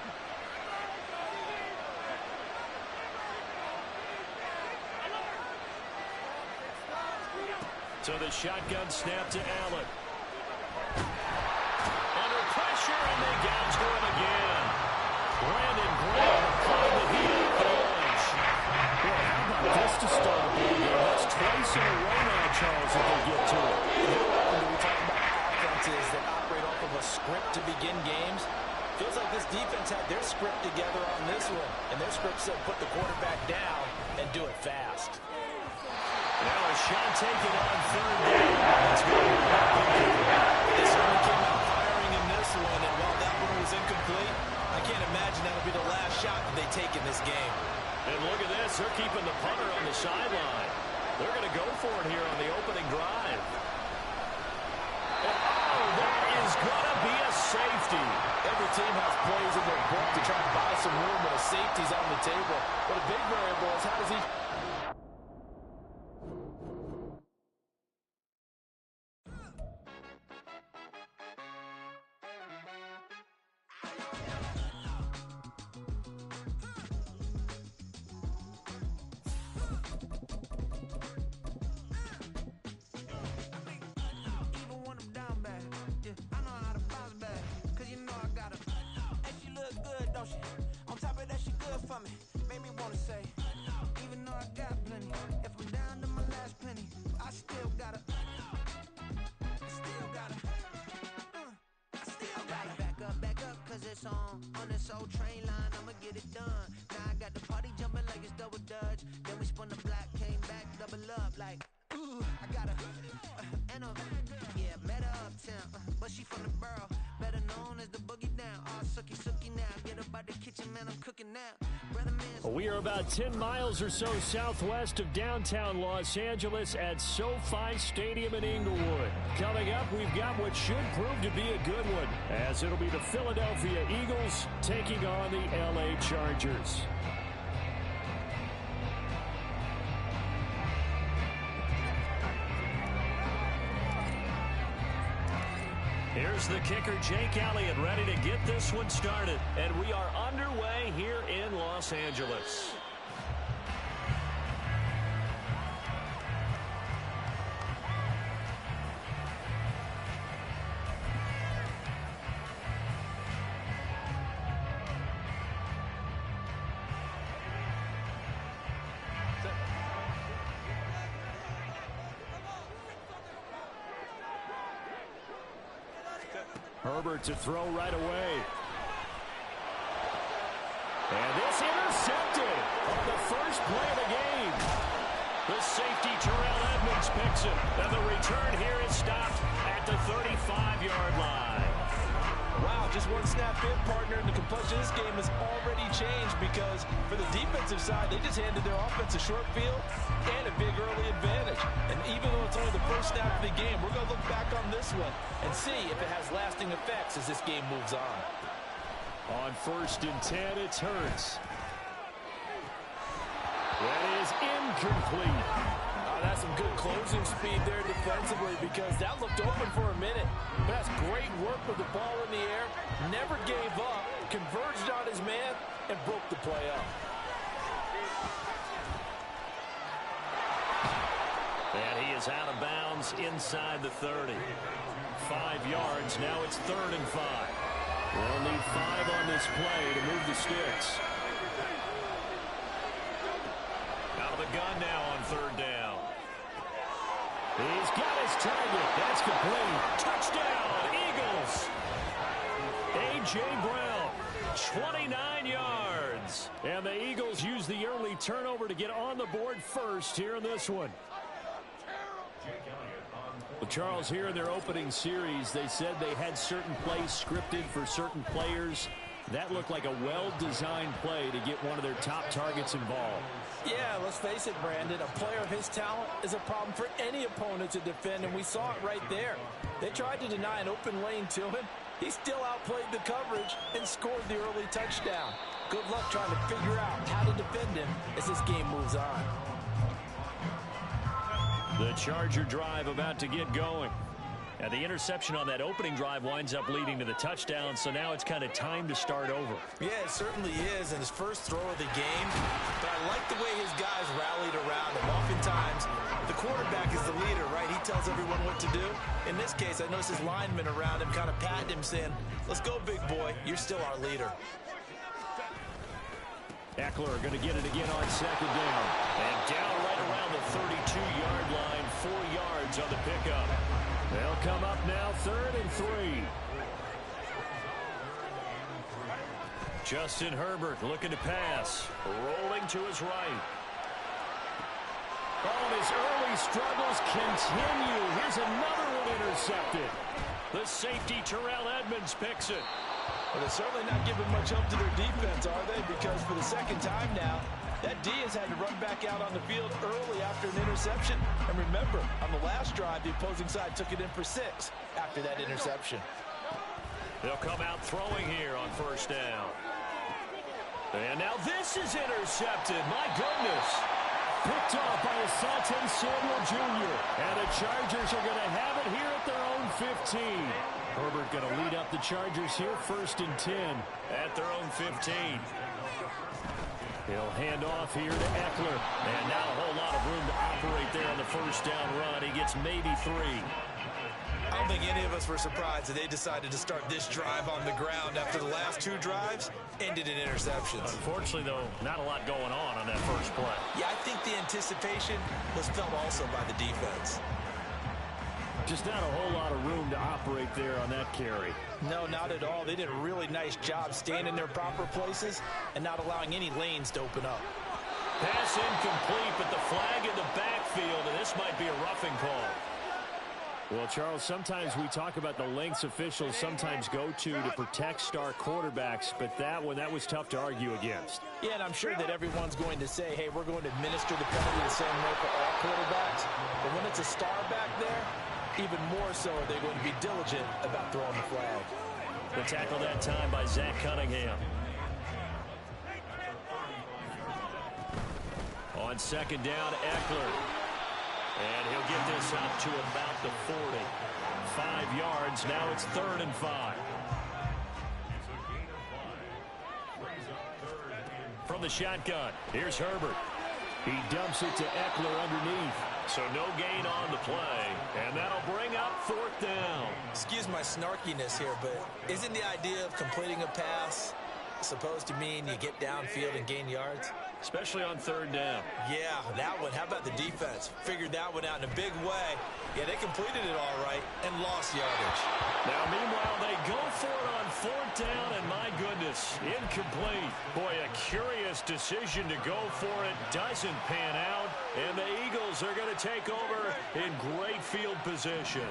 A: So the shotgun snap to Allen. Under pressure, and they gouge to him again. Brandon Graham applying the heat up the orange. Well, how about this to start a ball game? That's twice in a row now, Charles, if they get to it.
C: We talk about offenses that operate off of a script to begin games. Feels like this defense had their script together on this one, and their script said put the quarterback down and do it fast.
A: Now a shot taken on third down. That's good.
F: This one came out firing in this one, and while that one was incomplete, I can't imagine that'll be the last shot that they take in this game.
A: And look at this. They're keeping the punter on the sideline. They're going to go for it here on the opening drive. And, oh, that is going to be a safety.
F: Every team has plays in their book to try to buy some room when a safety's on the table. But a big variable is how does he...
M: it's on this old train line, I'ma get it done. Now I got the party jumping like it's double dutch. Then we spun the block, came back, double up like, ooh, I got her. And yeah, met her uptown, but she from the borough, better known as the boogie down. All sookie now, get up out the kitchen, man, I'm cooking now. Brother man.
A: We are about 10 miles or so southwest of downtown Los Angeles at SoFi Stadium in Inglewood. Coming up, we've got what should prove to be a good one, as it'll be the Philadelphia Eagles taking on the LA Chargers. Here's the kicker, Jake Elliott, ready to get this one started. And we are underway here in Los Angeles. Herbert to throw right away. And this intercepted on the first play of the game. The safety, Terrell Edmonds, picks it. And the return here is stopped at the 35-yard line.
C: Wow, just one snap in, partner, and the complexion of this game has already changed because for the defensive side, they just handed their offense a short field and a big early advantage. And even though it's only the first snap of the game, we're going to look back on this one and see if it has lasting effects as this game moves on.
A: On 1st and 10, it's Hurts. That is incomplete.
C: That's some good closing speed there defensively because that looked open for a minute. That's great work with the ball in the air. Never gave up, converged on his man, and broke the play up.
A: And he is out of bounds inside the 30. 5 yards. Now it's 3rd and 5. They'll need 5 on this play to move the sticks. Out of the gun now on 3rd down. He's got his target. That's complete. Touchdown, Eagles. A.J. Brown, 29 yards. And the Eagles use the early turnover to get on the board first here in this one. Well, Charles, here in their opening series, they said they had certain plays scripted for certain players. That looked like a well-designed play to get one of their top targets involved.
C: Yeah, let's face it, Brandon. A player of his talent is a problem for any opponent to defend, and we saw it right there. They tried to deny an open lane to him. He still outplayed the coverage and scored the early touchdown. Good luck trying to figure out how to defend him as this game moves on.
A: The Charger drive about to get going. And the interception on that opening drive winds up leading to the touchdown, so now it's kind of time to start over.
C: Yeah, it certainly is in his first throw of the game. But I like the way his guys rallied around him. Oftentimes, the quarterback is the leader, right? He tells everyone what to do. In this case, I noticed his linemen around him kind of patting him, saying, let's go, big boy. You're still our leader.
A: Eckler going to get it again on 2nd down. And down right around the 32-yard line, 4 yards on the pickup. They'll come up now 3rd and 3. Justin Herbert looking to pass. Rolling to his right. Oh, his early struggles continue. Here's another one intercepted. The safety, Terrell Edmonds, picks it.
C: Well, they're certainly not giving much help to their defense, are they? Because for the second time now, that D has had to run back out on the field early after an interception. And remember, on the last drive, the opposing side took it in for 6 after that interception.
A: They'll come out throwing here on 1st down. And now this is intercepted. My goodness. Picked off by Asante Samuel Jr. And the Chargers are going to have it here at their own 15. Herbert going to lead up the Chargers here, 1st and 10 at their own 15. He'll hand off here to Eckler. And not a whole lot of room to operate there on the 1st down run. He gets maybe 3.
C: I don't think any of us were surprised that they decided to start this drive on the ground after the last 2 drives ended in interceptions.
A: Unfortunately, though, not a lot going on that first play.
C: Yeah, I think the anticipation was felt also by the defense.
B: Just not a whole lot of room to operate there on that carry.
C: No, not at all. They did a really nice job staying in their proper places and not allowing any lanes to open up.
B: Pass incomplete, but the flag in the backfield, and this might be a roughing call. Well, Charles, sometimes we talk about the lengths officials sometimes go to protect star quarterbacks, but that was tough to argue against.
C: Yeah, and I'm sure that everyone's going to say, hey, we're going to administer the penalty the same way for all quarterbacks. But when it's a star back there, even more so are they going to be diligent about throwing the flag.
B: The tackle that time by Zach Cunningham. On second down, Eckler. And he'll get this up to about the 40. 5 yards. Now it's 3rd and 5. From the shotgun, here's Herbert. He dumps it to Eckler underneath. So no gain on the play. And that'll bring up 4th down.
F: Excuse my snarkiness here, but isn't the idea of completing a pass supposed to mean you get downfield and gain yards?
B: Especially on 3rd down.
F: Yeah, that one. How about the defense? Figured that one out in a big way. Yeah, they completed it all right and lost yardage.
B: Now, meanwhile, they go for it on 4th down, and my goodness, incomplete. Boy, a curious decision to go for it. Doesn't pan out, and the Eagles are going to take over in great field position.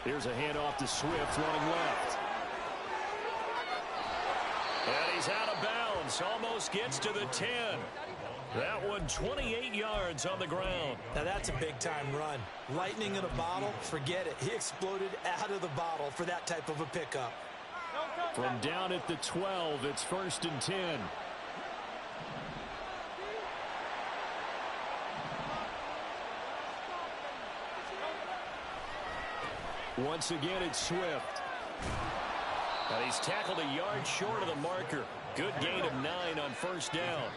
B: Here's a handoff to Swift running left. And he's out of bounds. Almost gets to the 10. That one 28 yards on the ground.
C: Now that's a big-time run. Lightning in a bottle, forget it. He exploded out of the bottle for that type of a pickup.
B: From down at the 12, it's 1st and 10. Once again, it's Swift. And he's tackled a yard short of the marker. Good gain of 9 on 1st down.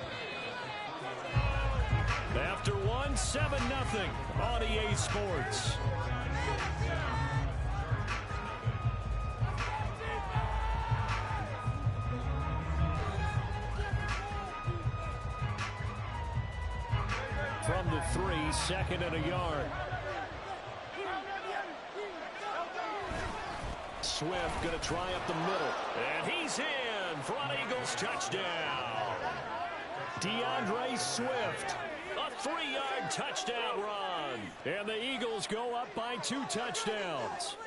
B: After 1, 7-0 on EA Sports. From the 3, 2nd and a yard. Swift going to try up the middle. And he's in for an Eagles touchdown. DeAndre Swift, a 3-yard touchdown run. And the Eagles go up by 2 touchdowns.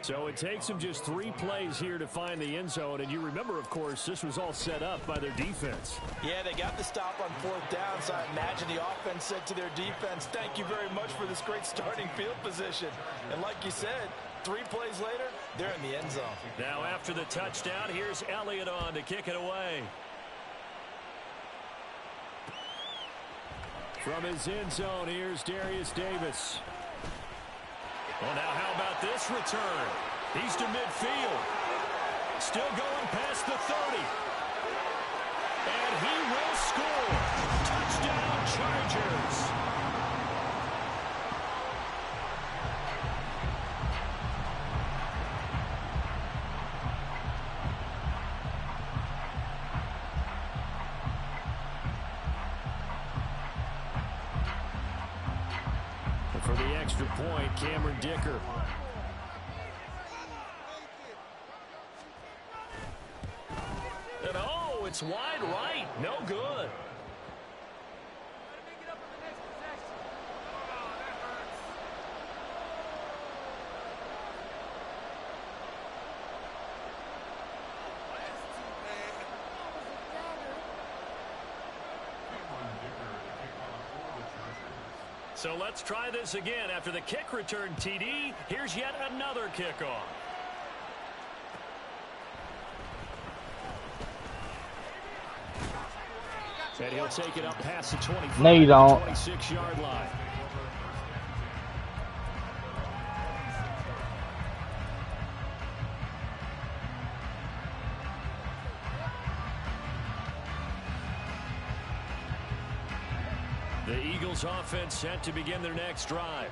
B: So it takes them just 3 plays here to find the end zone. And you remember, of course, this was all set up by their defense.
C: Yeah, they got the stop on 4th down, so I imagine the offense said to their defense, thank you very much for this great starting field position. And like you said, 3 plays later, they're in the end zone.
B: Now after the touchdown, here's Elliott on to kick it away. From his end zone, here's Darius Davis. Well, now how about this return? He's to midfield. Still going past the 30. And he will score. Touchdown, Chargers. For the extra point, Cameron Dicker. And oh, it's wide right. No good. So let's try this again. After the kick return TD, here's yet another kickoff. And he'll take it up past the 25,
E: no, you don't.
B: 26-yard line. The Eagles offense set to begin their next drive.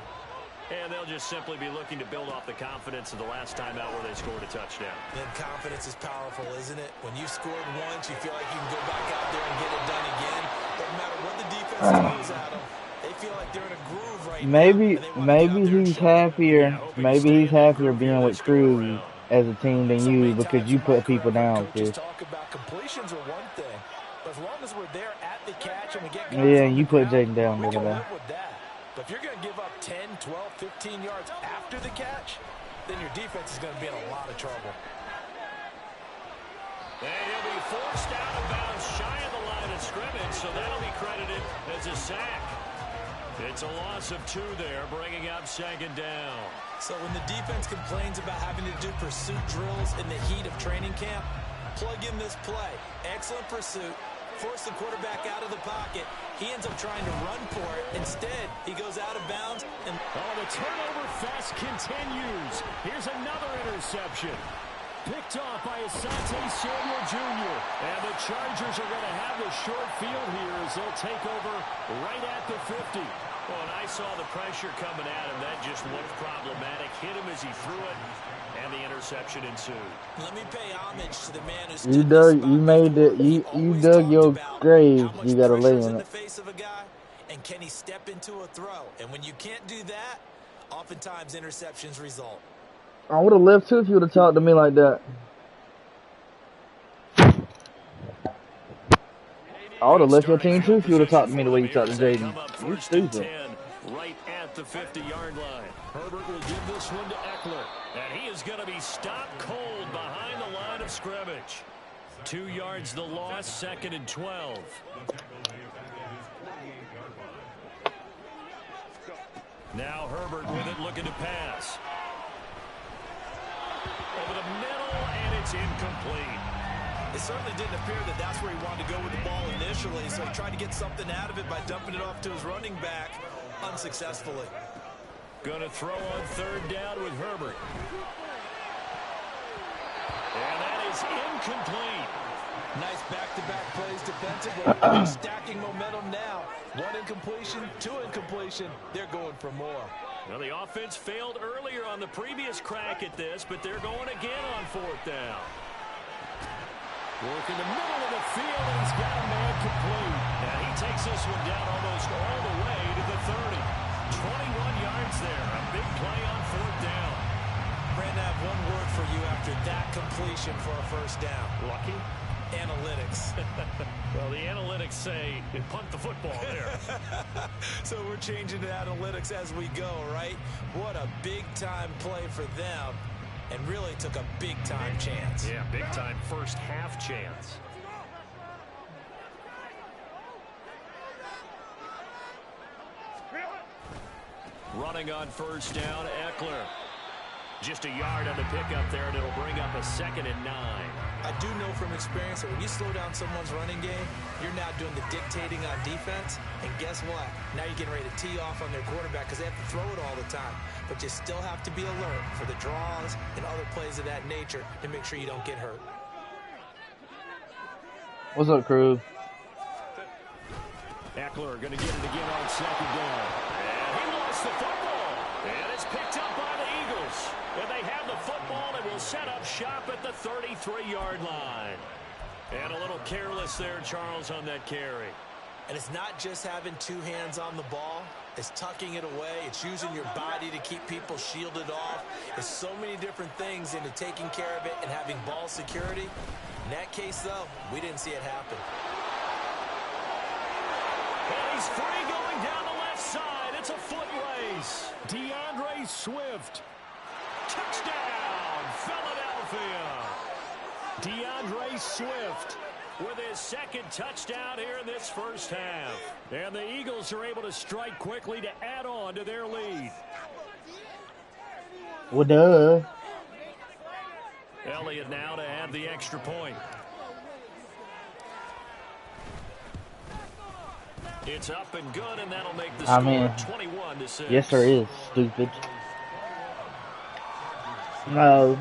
B: And they'll just simply be looking to build off the confidence of the last time out where they scored a touchdown.
F: And confidence is powerful, isn't it? When you scored once, you feel like you can go back out there and get it done again. Doesn't matter what the defense throws at them. They feel like they're in a groove right
E: maybe
F: now.
E: he's happier. Maybe he's happier being with Cruz as a team than you because you put people down. Fish.
C: Talk about completions are one thing, but as long as we're there at the catch and we get
E: Yeah, you put Jaden down.
C: we
E: Look
C: can
E: at
C: live
E: that.
C: with that. But if you're going to give up 10, 12, 15 yards after the catch, then your defense is going to be in a lot of trouble.
B: And he'll be forced out of bounds shy of the line of scrimmage, so that'll be credited as a sack. It's a loss of 2 there, bringing up second down.
F: So when the defense complains about having to do pursuit drills in the heat of training camp, plug in this play. Excellent pursuit. Force the quarterback out of the pocket. He ends up trying to run for it. Instead, he goes out of bounds. And
B: the turnover fest continues. Here's another interception. Picked off by Asante Samuel Jr. And the Chargers are going to have the short field here as they'll take over right at the 50.
A: Well, and I saw the pressure coming at him. That just looked problematic. Hit him as he threw it, and the interception ensued.
F: Let me pay homage to the man who
E: You dug your grave. You got to lay in it.
F: face of a guy, and can he step into a throw? And when you can't do that, oftentimes interceptions result.
E: I would have left too if you would have talked to me like that. I would have left your team too if you would have talked to me the way you talked to Jaden. You stupid.
A: Right at the 50-yard line. Herbert will give this one to Eckler. And he is going to be stopped cold behind the line of scrimmage. 2 yards the loss, 2nd and 12. Now Herbert with it, looking to pass. Over the middle, and it's incomplete.
F: It certainly didn't appear that that's where he wanted to go with the ball initially, so he tried to get something out of it by dumping it off to his running back unsuccessfully.
A: Going to throw on 3rd down with Herbert. And that is incomplete.
C: Nice back-to-back plays defensively. Stacking momentum now. 1 incompletion, 2 incompletion. They're going for more.
A: Well, the offense failed earlier on the previous crack at this, but they're going again on 4th down. Work in the middle of the field, and he's got a man complete. And he takes this one down almost all the way to the 30. 21 yards there. A big play on 4th down.
F: Brandon, I have one word for you after that completion for a 1st down.
A: Lucky?
F: Analytics.
A: Well, the analytics say punt the football there.
F: So we're changing to analytics as we go, right? What a big-time play for them. And really took a big-time chance.
A: Yeah, big-time first half chance. Running on 1st down, Eckler. Just a yard on the pickup there, and it'll bring up a 2nd and 9.
F: I do know from experience that when you slow down someone's running game, you're now doing the dictating on defense. And guess what? Now you're getting ready to tee off on their quarterback because they have to throw it all the time. But you still have to be alert for the draws and other plays of that nature to make sure you don't get hurt.
E: What's up, Cruz?
A: Eckler going to get it again on 2nd down. And he lost the football. And it's picked up by the Eagles. And they have the football and will set up shop at the 33-yard line. And a little careless there, Charles, on that carry.
F: And it's not just having 2 hands on the ball. It's tucking it away. It's using your body to keep people shielded off. It's so many different things into taking care of it and having ball security. In that case, though, we didn't see it happen.
A: And he's free going down the left side. It's a foot race. DeAndre Swift. Touchdown, Philadelphia. DeAndre Swift with his 2nd touchdown here in this first half. And the Eagles are able to strike quickly to add on to their lead.
E: Well, duh.
A: Elliott now to add the extra point. It's up and good, and that'll make the score 21-6.
E: Yes, there is. Stupid. No.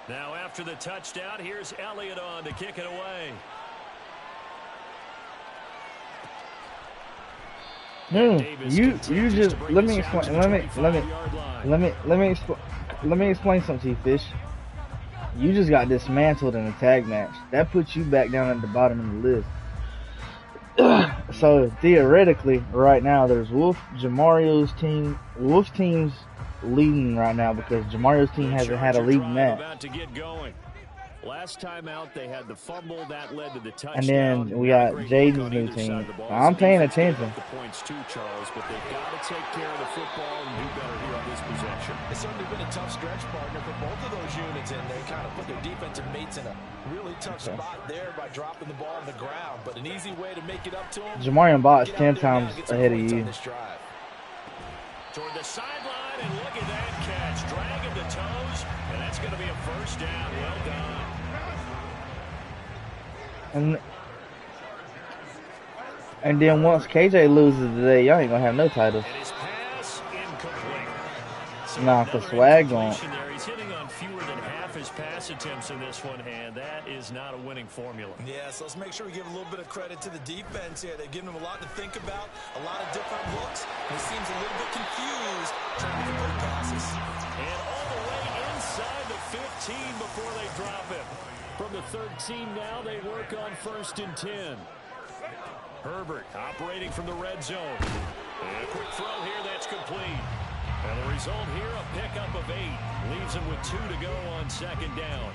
A: Now after the touchdown, here's Elliott on to kick it away.
E: You just let me explain something to you, Fish. You just got dismantled in a tag match. That puts you back down at the bottom of the list. So theoretically, right now, there's Wolf's team's leading right now because Jamario's team hasn't had a league match.
B: About to get going. Last time out, they had the fumble that led to the touchdown.
E: And then we got Jaden's new team. I'm paying attention.
B: The points too, Charles, but they've got to take care of the football and do better here on this possession.
F: It's certainly been a tough stretch, partner, for both of those units, and they kind of put their defensive mates in a really tough spot there by dropping the ball on the ground. But an easy way to make it up to them.
E: Jamarian Bot's 10 times ahead of you.
B: Toward the sideline, and look at that catch, dragging the toes, and that's going to be a first down. Well done.
E: And then once KJ loses today, y'all ain't gonna have no titles. Nah, for swag on.
B: He's hitting on fewer than half his pass attempts in this one, and that is not a winning formula.
F: Yeah, so let's make sure we give a little bit of credit to the defense here. They've given him a lot to think about, a lot of different looks. He seems a little bit confused trying to complete passes.
B: And all the way inside the 15 before they drop him. From the 13 now, they work on 1st and 10. Herbert operating from the red zone. And a quick throw here that's complete. And the result here, a pickup of 8. Leaves him with 2 to go on 2nd down.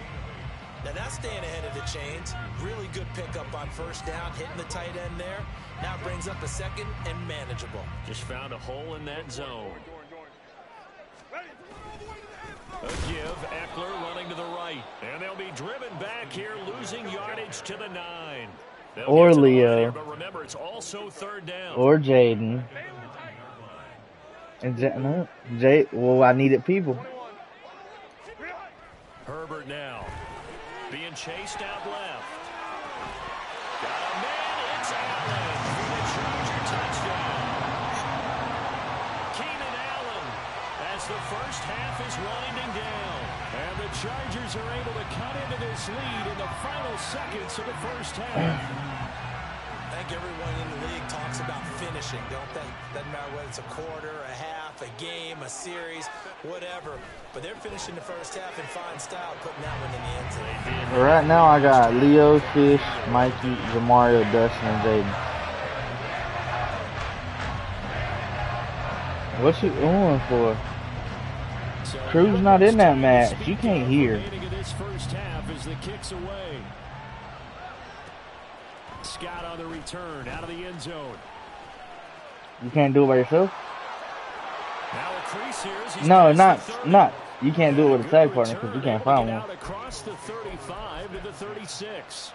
F: Now that's staying ahead of the chains. Really good pickup on 1st down, hitting the tight end there. Now brings up a 2nd and manageable.
B: Just found a hole in that zone. A give, Eckler running to the right. And they'll be driven back here, losing yardage to the 9.
E: Or Leo.
B: But remember, it's also 3rd down.
E: Or Jaden. And well, I needed people.
B: Herbert now. Being chased out left. Got a man, it's Allen for the Charger touchdown. Keenan Allen as the first half is winding down. And the Chargers are able to cut into this lead in the final seconds of the first half.
F: I think everyone in the league talks about finishing, don't they? Doesn't matter whether it's a quarter, a half, a game, a series, whatever. But they're finishing the first half in fine style, putting that one in the end zone.
E: Right now I got Leo, Fish, Mikey, Jamario, Dustin, and Jaden. What you going for? Crew's not in that match. You can't hear.
B: This first half as the kicks away. Scott on the return out of the end zone.
E: You can't do it by yourself?
B: Now a crease here as
E: no, not. You can't do it with a tag partner because you can't find one.
B: Across the 35 to the 36.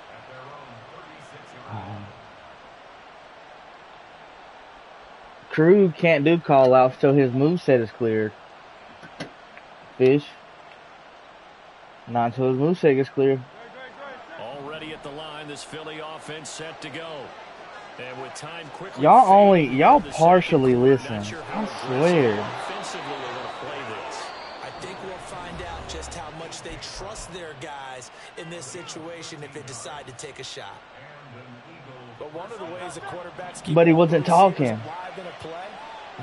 E: Crew can't do call outs till his moveset is cleared. Fish. Not until his moveset gets cleared.
B: Already at the line, this Philly offense set to go. And with time quickly,
E: y'all partially listen. I swear.
F: Offensively, they're going to play this. I think we'll find out just how much they trust their guys in this situation if they decide to take a shot. But one of the ways the quarterbacks keep
E: he wasn't talking.
F: Live in a play,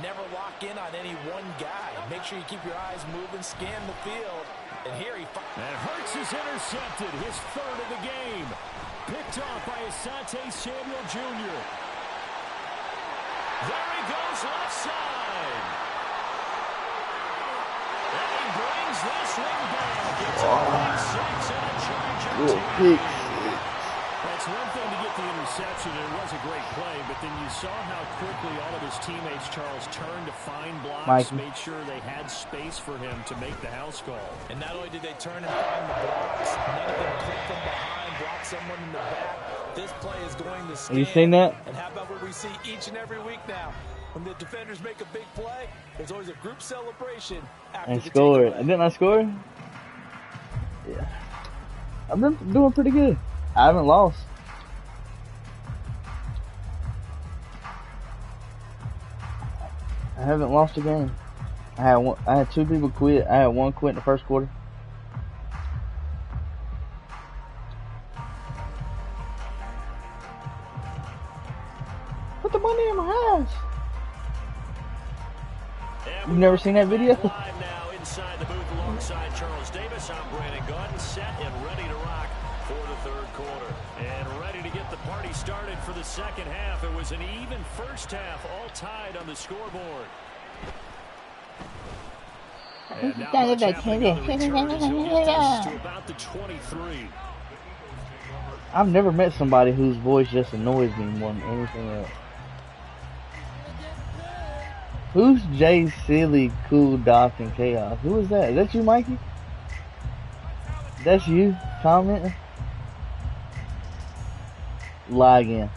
F: never lock in on any one guy. Make sure you keep your eyes moving, scan the field. And here he
B: and Hurts is intercepted, his 3rd of the game. Picked off by Asante Samuel Jr. There he goes left side. And he brings this one back. It's a 6 and a Charger. That's one thing to get the interception, and it was a great play, but then you saw how quickly all of his teammates, Charles, turned to find blocks, made sure they had space for him to make the house call.
F: And not only did they turn and find the blocks, none of them click from behind, block someone in the back. This play is going to stand.
E: You seen that?
F: And how about what we see each and every week now? When the defenders make a big play, there's always a group celebration after
E: and
F: the
E: score it. Didn't I score? Yeah. I've been doing pretty good. I haven't lost. I haven't lost a game. I had 2 people quit. I had 1 quit in the first quarter. Put the money in my house. You never seen that video?
B: alongside Charles Davis, I'm Brandon Gaudin, set and ready to rock for the third quarter. And ready to get the party started for the second half. It was an even first half, all tied on the scoreboard. And now much happening on the return as he'll get this to about the 23.
E: I've never met somebody whose voice just annoys me more than anything else. Who's Jay Silly, Cool, Doc, and Chaos? Who is that? Is that you, Mikey? That's you commenting? Lie again.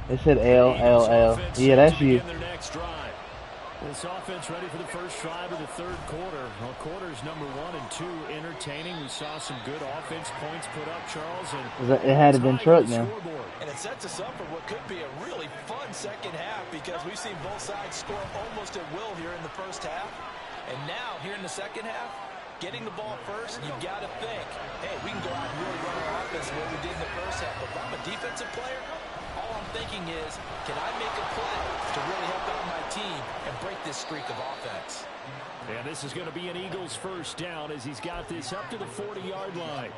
E: It said L, L, L. Yeah, that's you.
B: This offense ready for the first drive of the third quarter. Well, quarters number 1 and 2 entertaining. We saw some good offense points put up, Charles. And
E: it had to been truck now.
C: And it sets us up for what could be a really fun second half because we've seen both sides score almost at will here in the first half. And now, here in the second half, getting the ball first, you got to think, hey, we can go out and really run our offense the way we did in the first half. But if I'm a defensive player, all I'm thinking is, can I make a play to really help out my team and break this streak of offense?
B: And this is going to be an Eagles first down as he's got this up to the 40-yard line.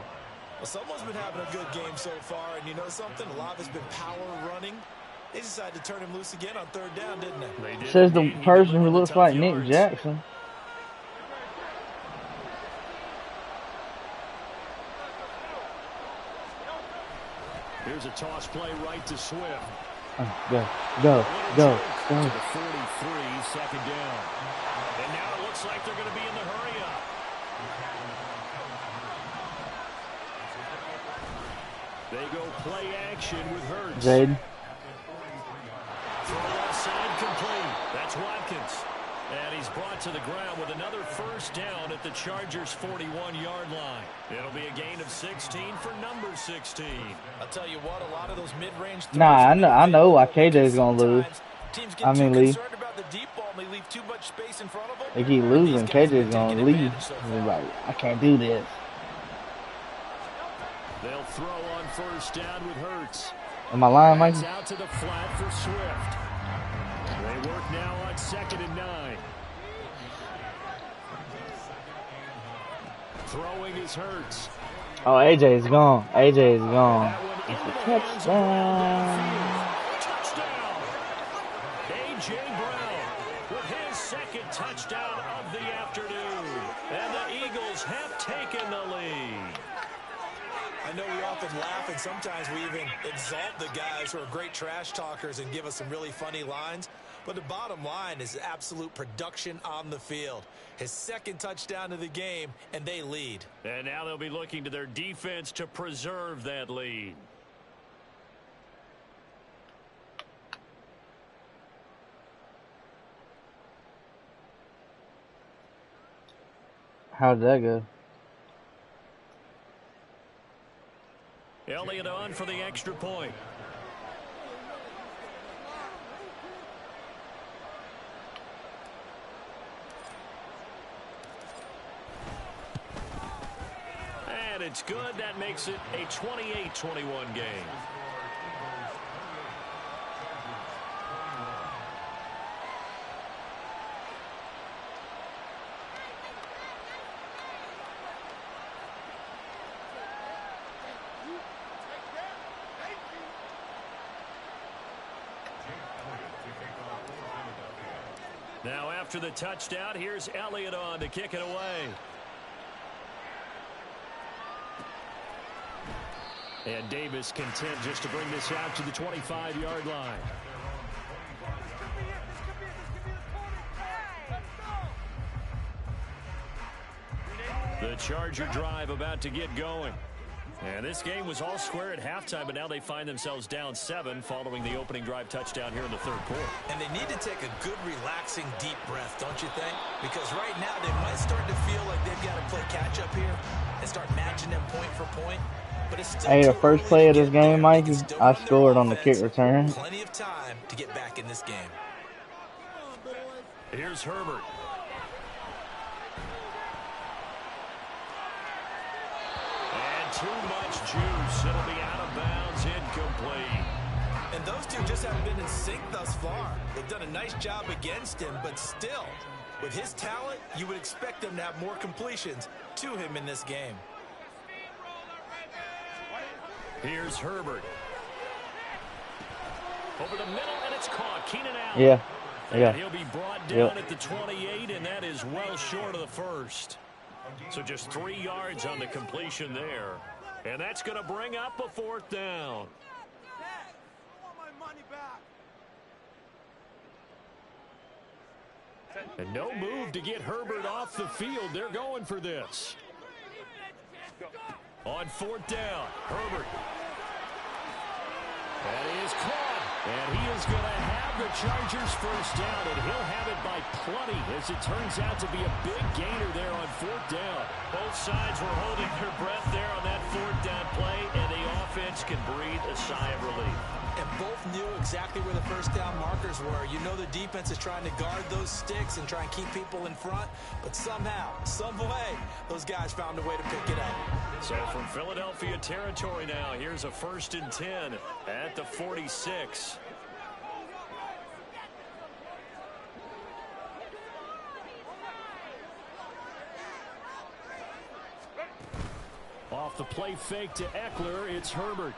C: Well, someone's been having a good game so far, and you know something? A lot of it's been power running. They decided to turn him loose again on third down, didn't they?
E: Says the person who looks like Nick Jackson.
B: Here's a toss play right to Swift.
E: Go, go, go, go.
B: To the 43, second down. And now it looks like they're going to be in the hurry-up. They go play action with Hurts.
E: Jaden.
B: Throw left side complete. That's Watkins. And he's brought to the ground with another first down at the Chargers' 41-yard line. It'll be a gain of 16 for number 16.
C: I'll tell you what, a lot of those mid-range throws.
E: Nah, I know why KJ's gonna lose. I mean, Lee. They keep losing. KJ's gonna leave. He's like, I can't do this.
B: They'll throw on first down with Hurts.
E: Am I lying, Mikey?
B: Out to the flat for Swift. They work now on 2nd and 9. Throwing is Hurts.
E: Oh, AJ's gone. AJ's gone. It's a touchdown.
B: Touchdown. A.J. Brown with his second touchdown of the afternoon. And the Eagles have taken the lead.
C: I know we often laugh, and sometimes we even exalt the guys who are great trash talkers and give us some really funny lines. But the bottom line is absolute production on the field. His second touchdown of the game, and they lead.
B: And now they'll be looking to their defense to preserve that lead.
E: How'd that go?
B: Elliott on for the extra point. And it's good. That makes it a 28-21 game. Now after the touchdown, here's Elliott on to kick it away. And Davis content just to bring this out to the 25-yard line. The Charger drive about to get going. And this game was all square at halftime, but now they find themselves down 7 following the opening drive touchdown here in the third quarter.
C: And they need to take a good, relaxing, deep breath, don't you think? Because right now they might start to feel like they've got to play catch-up here and start matching them point for point. But it's still
E: Hey, the first play of this game, Mikey, I scored on the kick return.
C: Plenty of time to get back in this game.
B: Here's Herbert. And too much juice. It'll be out of bounds, incomplete.
C: And And those two just haven't been in sync thus far. They've done a nice job against him, but still, with his talent, you would expect them to have more completions to him in this game.
B: Here's Herbert. Over the middle, and it's caught. Keenan Allen.
E: Yeah.
B: And he'll be brought down at the 28, and that is well short of the first. So just 3 yards on the completion there. And that's going to bring up a 4th down. And no move to get Herbert off the field. They're going for this. On 4th down, Herbert. And he is caught. And he is going to have the Chargers first down, and he'll have it by plenty, as it turns out to be a big gainer there on 4th down. Both sides were holding their breath there on that 4th down play, and the offense can breathe a sigh of relief.
F: And both knew exactly where the first down markers were. You know the defense is trying to guard those sticks and try and keep people in front, but somehow, some way, those guys found a way to pick it up.
B: So from Philadelphia territory now, here's a 1st and 10 at the 46. Off the play fake to Eckler, it's Herbert.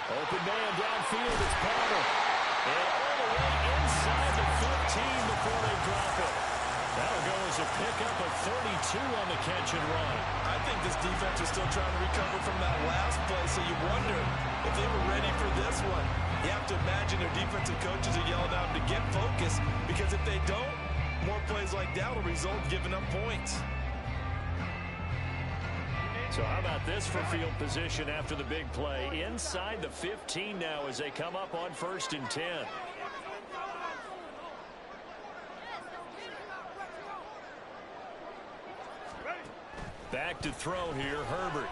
B: Open man downfield, it's Palmer. And all the way inside the 15 before they drop it. That'll go as a pickup of 32 on the catch and run.
C: I think this defense is still trying to recover from that last play, so you wonder if they were ready for this one. You have to imagine their defensive coaches are yelling out to get focused, because if they don't, more plays like that will result in giving up points.
B: So how about this for field position after the big play? Inside the 15 now as they come up on 1st and 10. Back to throw here, Herbert.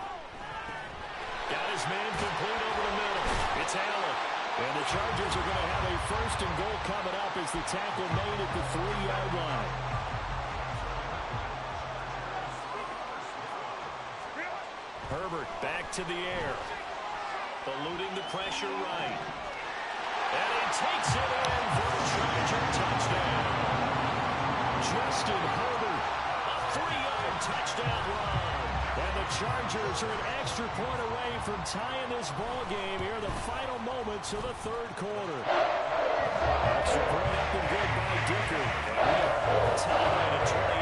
B: Got his man complete over the middle. It's Allen. And the Chargers are going to have a 1st and goal coming up as the tackle made at the 3-yard line. Herbert back to the air. Eluding the pressure right. And he takes it in for a Charger touchdown. Justin Herbert, a 3-yard touchdown run. And the Chargers are an extra point away from tying this ball game here in the final moments of the 3rd quarter. Extra point up and good by Dicker. Tie at 28.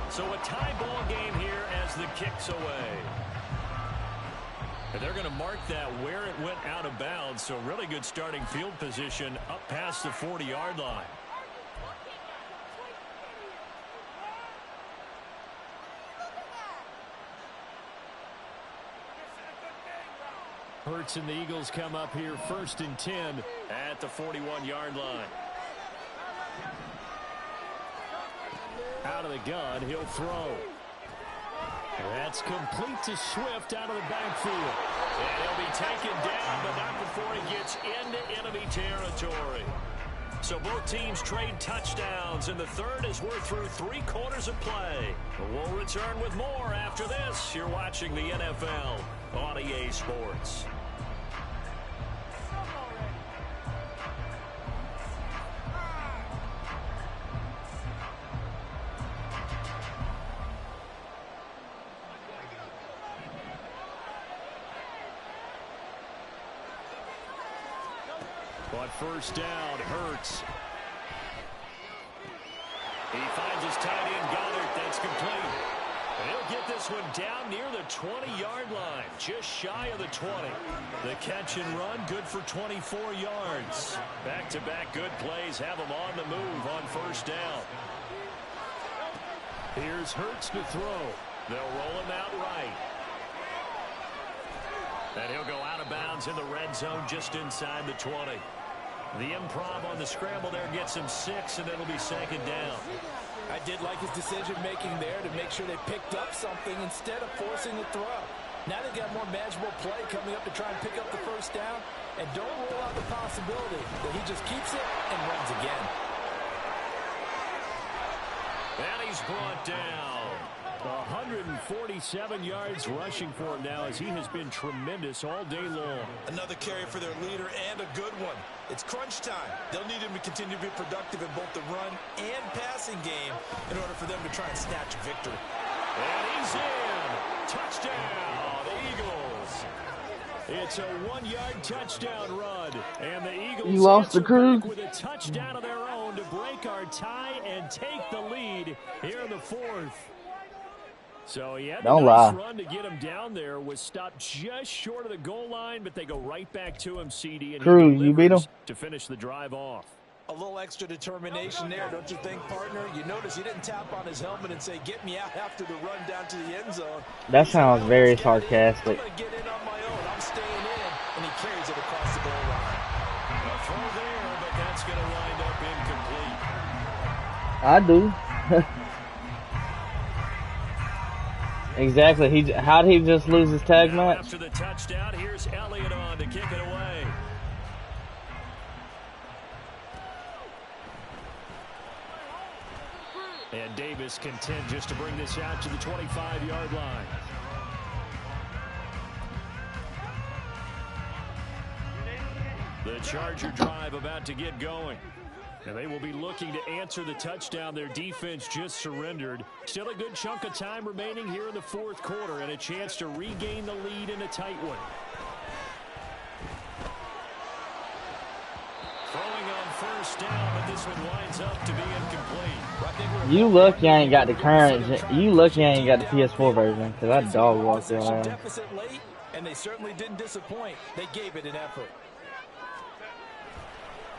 B: So a tie ball game here as the kick's away. And they're going to mark that where it went out of bounds. So really good starting field position up past the 40-yard line. Hurts and the Eagles come up here 1st and 10 at the 41-yard line. Out of the gun, he'll throw. That's complete to Swift out of the backfield. And he'll be taken down, but not before he gets into enemy territory. So both teams trade touchdowns, and the third as we're through 3 quarters of play. We'll return with more after this. You're watching the NFL on EA Sports. On 1st down, Hurts. He finds his tight end, Goddard. That's complete. And he'll get this one down near the 20-yard line, just shy of the 20. The catch and run, good for 24 yards. Back-to-back good plays have him on the move on 1st down. Here's Hurts to throw. They'll roll him out right. And he'll go out of bounds in the red zone just inside the 20. The improv on the scramble there gets him 6, and it'll be second down.
C: I did like his decision-making there to make sure they picked up something instead of forcing the throw. Now they've got more manageable play coming up to try and pick up the first down. And don't rule out the possibility that he just keeps it and runs again.
B: And he's brought down.
A: 147 yards rushing for him now as he has been tremendous all day long.
F: Another carry for their leader and a good one. It's crunch time. They'll need him to continue to be productive in both the run and passing game in order for them to try and snatch a victory.
A: And he's in. Touchdown, Eagles. It's a 1-yard touchdown run. And the Eagles
E: you lost the crew
A: with a touchdown of their own to break our tie and take the lead here in the fourth. So he had a nice run to get him down there, was stopped just short of the goal line, but they go right back to him, CD, and
E: Crew, you beat him
A: to finish the drive off.
C: A little extra determination there, don't you think, partner? You notice he didn't tap on his helmet and say, "Get me out," after the run down to the end zone.
E: That sounds very sarcastic.
C: I'm going to get in on my own. I'm staying in, and he carries it across the goal line.
A: A throw there, but that's going to wind up incomplete.
E: I do. Exactly. How'd he just lose his tag match?
A: After the touchdown, here's Elliott on to kick it away. And Davis content just to bring this out to the 25-yard line. The Charger drive about to get going. And they will be looking to answer the touchdown their defense just surrendered. Still a good chunk of time remaining here in the fourth quarter and a chance to regain the lead in a tight one. Throwing on first down, but this one winds up to be incomplete.
E: You lucky I ain't got the current. You lucky I ain't got the PS4 version, because I dog walked on.
C: Deficit late, and they certainly didn't disappoint. They gave it an effort.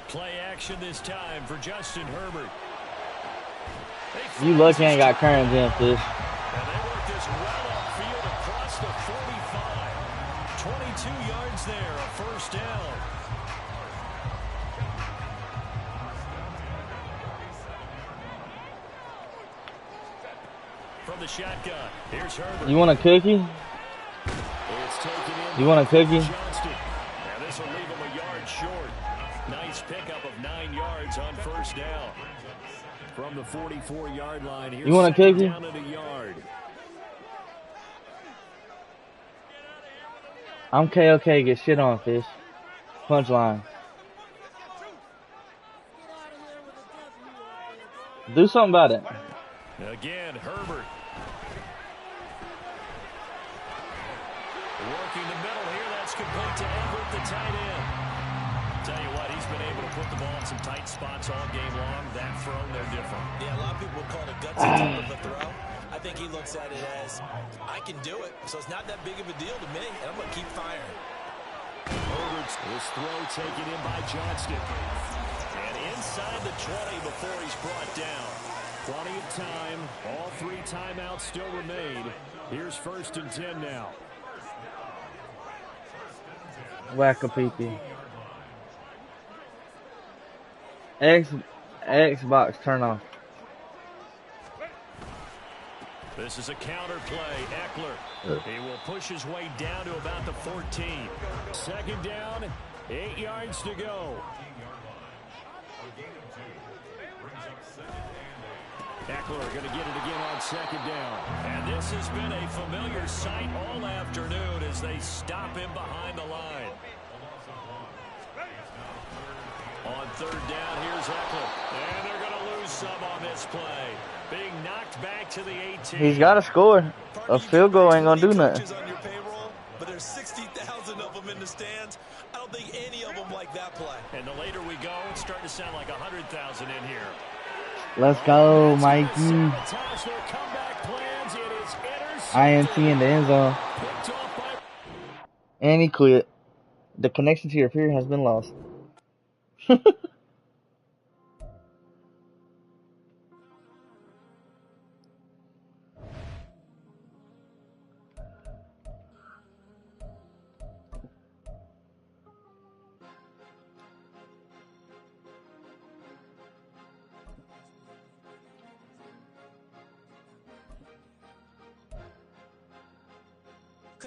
A: Play action this time for Justin Herbert.
E: You lucky I ain't got current in this.
A: And they work this well upfield across the 45. 22 yards there, a first down. From the shotgun, here's Herbert.
E: You want a cookie?
A: It's taken in.
E: You want a cookie?
A: Johnston. And this will leave him a yard short. Nice pickup of 9 yards on first down. From the 44-yard line, here's
E: you want a cookie?
A: Down at a yard.
E: I'm KOK. Get shit on, fish. Punchline. Do something about it.
A: Again, Herbert. Working the middle here. That's complete to Everett, the tight end. Tell you what, he's been able to put the ball in some tight spots all game long. That throw, no different.
F: Yeah, a lot of people would call it a gutsy type of a throw. I think he looks at it as, I can do it, so it's not that big of a deal to me, and I'm going to keep firing.
A: Herbert's this throw taken in by Johnston. And inside the 20 before he's brought down. Plenty of time. All 3 timeouts still remain. Here's 1st and 10 now.
E: Whack-a-pee-pee. Xbox turn off.
A: This is a counter play. Eckler. He will push his way down to about the 14. Second down, 8 yards to go. Eckler going to get it again on second down. And this has been a familiar sight all afternoon as they stop him behind the line. On third down, here's Eckler. And they're going to lose some on this play. Being knocked back to the 18.
E: He's got to score. A field goal ain't going to do nothing.
F: But there's 60,000 of them in the stands. I don't think any of them like that play.
A: And the later we go, it's starting to sound like 100,000 in here.
E: Let's go, Mikey. INT in the end zone. And he quit. The connection to your peer has been lost.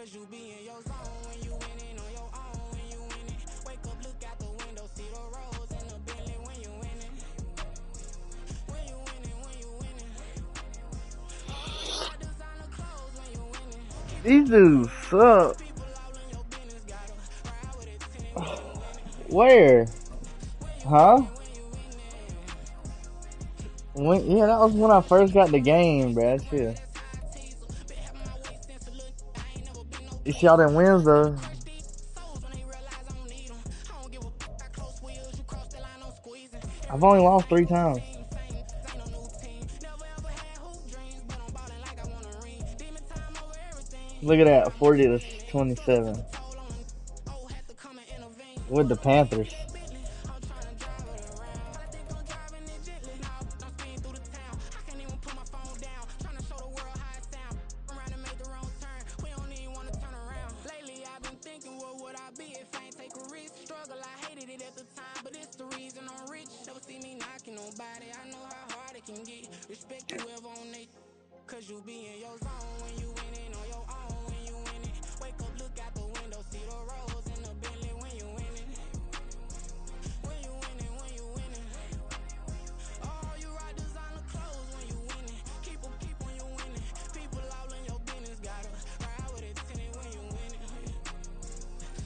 L: Cause you be in your zone when you winning on your own when you winning. Wake up, look out the window, see the rose in the Bentley when you winning. When you winning, when you winning. Oh, you got designer clothes when you winning.
E: These dudes suck. Where? Huh? Yeah, that was when I first got the game, bruh. Shit. You see all them wins though. I've only lost 3 times. Look at that, 40-27 with the Panthers.
L: Cause you be in your zone when you winning on your own when you winning. Wake up, look out the window, see the rose in the Bentley when you winning. When you winning, when you winning. Oh, you rock designer clothes when you winning. Keep when you winning. People all in your business, gotta ride with it tinted when you winning.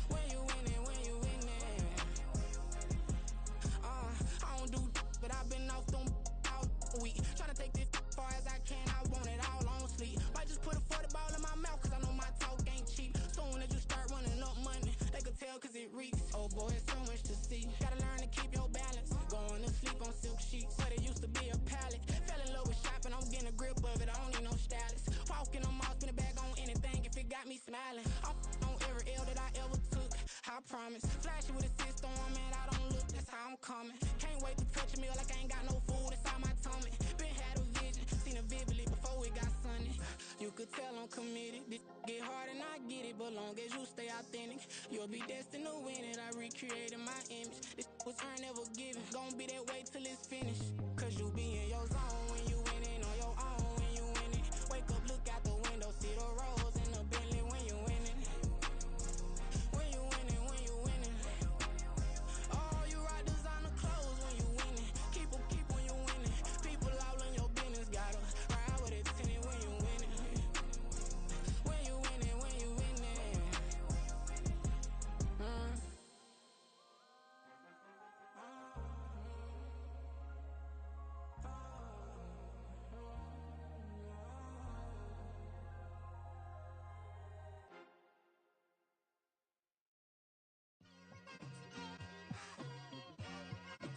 L: When you winning, when you winning. I don't do but I've been off them all week. Tryna take this far as I can, I want it all on sleep. Might just put a 40 ball in my mouth, cause I know my talk ain't cheap. Soon as you start running up money, they could tell cause it reeks. Oh boy, it's so much to see. Gotta learn to keep your balance. Going to sleep on silk sheets, so they used to be a pallet. Fell in love with shopping, I'm getting a grip of it, I don't need no stylist. Walking on mall, spin a bag on anything if it got me smiling. I'm on every L that I ever took, I promise. Flashing with a system, man, I don't look, that's how I'm coming. Can't wait to touch a meal like I ain't got no food inside my tummy. Been had a vision, seen it vividly before it got sunny. You could tell I'm committed, this get hard and I get it, but long as you stay authentic, you'll be destined to win it. I recreated my image, this was earned, never given. Gonna be that way till it's finished. Cause you be in your zone when you winning on your own when you winning. Wake up, look out the window, see the rose in the Bentley when you winning. When you winning, when you winning. Oh, you rock designer clothes when you winning. Keep when you winning. People all in your business, gotta ride with it tinted when you winning. When you winning, when you winning.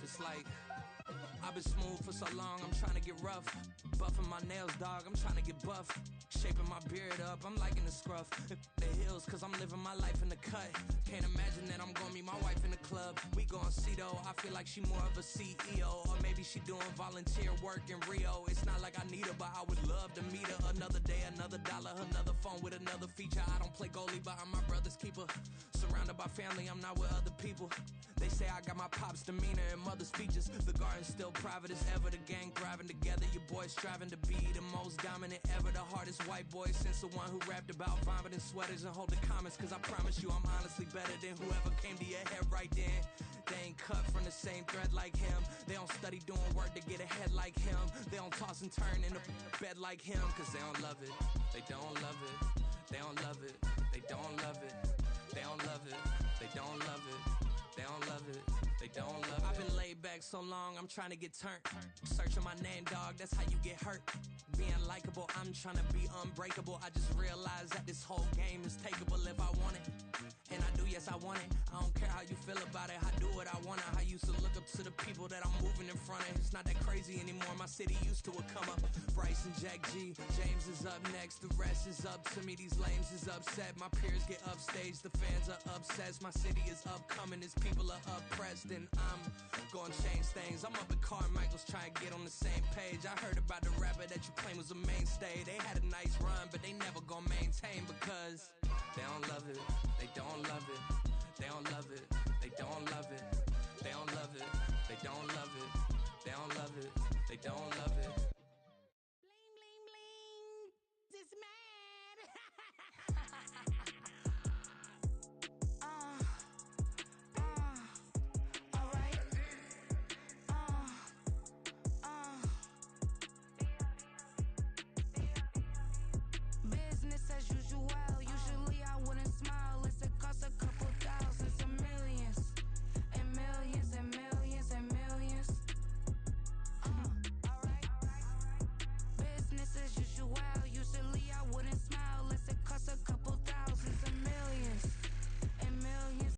I: Just like I've been smooth for so long, I'm trying to get rough. Buffing my nails, dog, I'm trying to get buff. Shaping my beard up, I'm liking the scruff. The hills, cause I'm living my life in the cut. Can't imagine that I'm gonna meet my wife in the club. We gon' see though, I feel like she more of a CEO. Or maybe she doing volunteer work in Rio. It's not like I need her, but I would love to meet her. Another day, another dollar, another phone with another feature. I don't play goalie, but I'm my brother's keeper. Surrounded by family, I'm not with other people. They say I got my pop's demeanor and mother's features. The garden's still private as ever, the gang thriving together. Your boys striving to be the most dominant ever. The hardest white boy since the one who rapped about vomiting sweaters and holding comments. Cause I promise you I'm honestly better than whoever came to your head right then. They ain't cut from the same thread like him. They don't study doing work to get ahead like him. They don't toss and turn in the bed like him. Cause they don't love it, they don't love it. They don't love it, they don't love it. They don't love it, they don't love it. They don't love it, they don't love it. I've been laid back so long, I'm trying to get turned. Searching my name, dog, that's how you get hurt. Being likable, I'm trying to be unbreakable. I just realized that this whole game is takeable if I want it. And I do, yes, I want it. I don't care how you feel about it, I do what I want. I used to look up to the people that I'm moving in front of. It's not that crazy anymore, my city used to come up. Bryce and Jack G, James is up next. The rest is up to me, these lames is upset. My peers get upstaged, the fans are obsessed. My city is upcoming, its people are oppressed. And I'm gonna change things. I'm up at Carmichael's trying to get on the same page. I heard about the rapper that you claim was a mainstay. They had a nice run, but they never gonna maintain because they don't love it, they don't love it. They don't love it, they don't love it. They don't love it, they don't love it. They don't love it, they don't love it.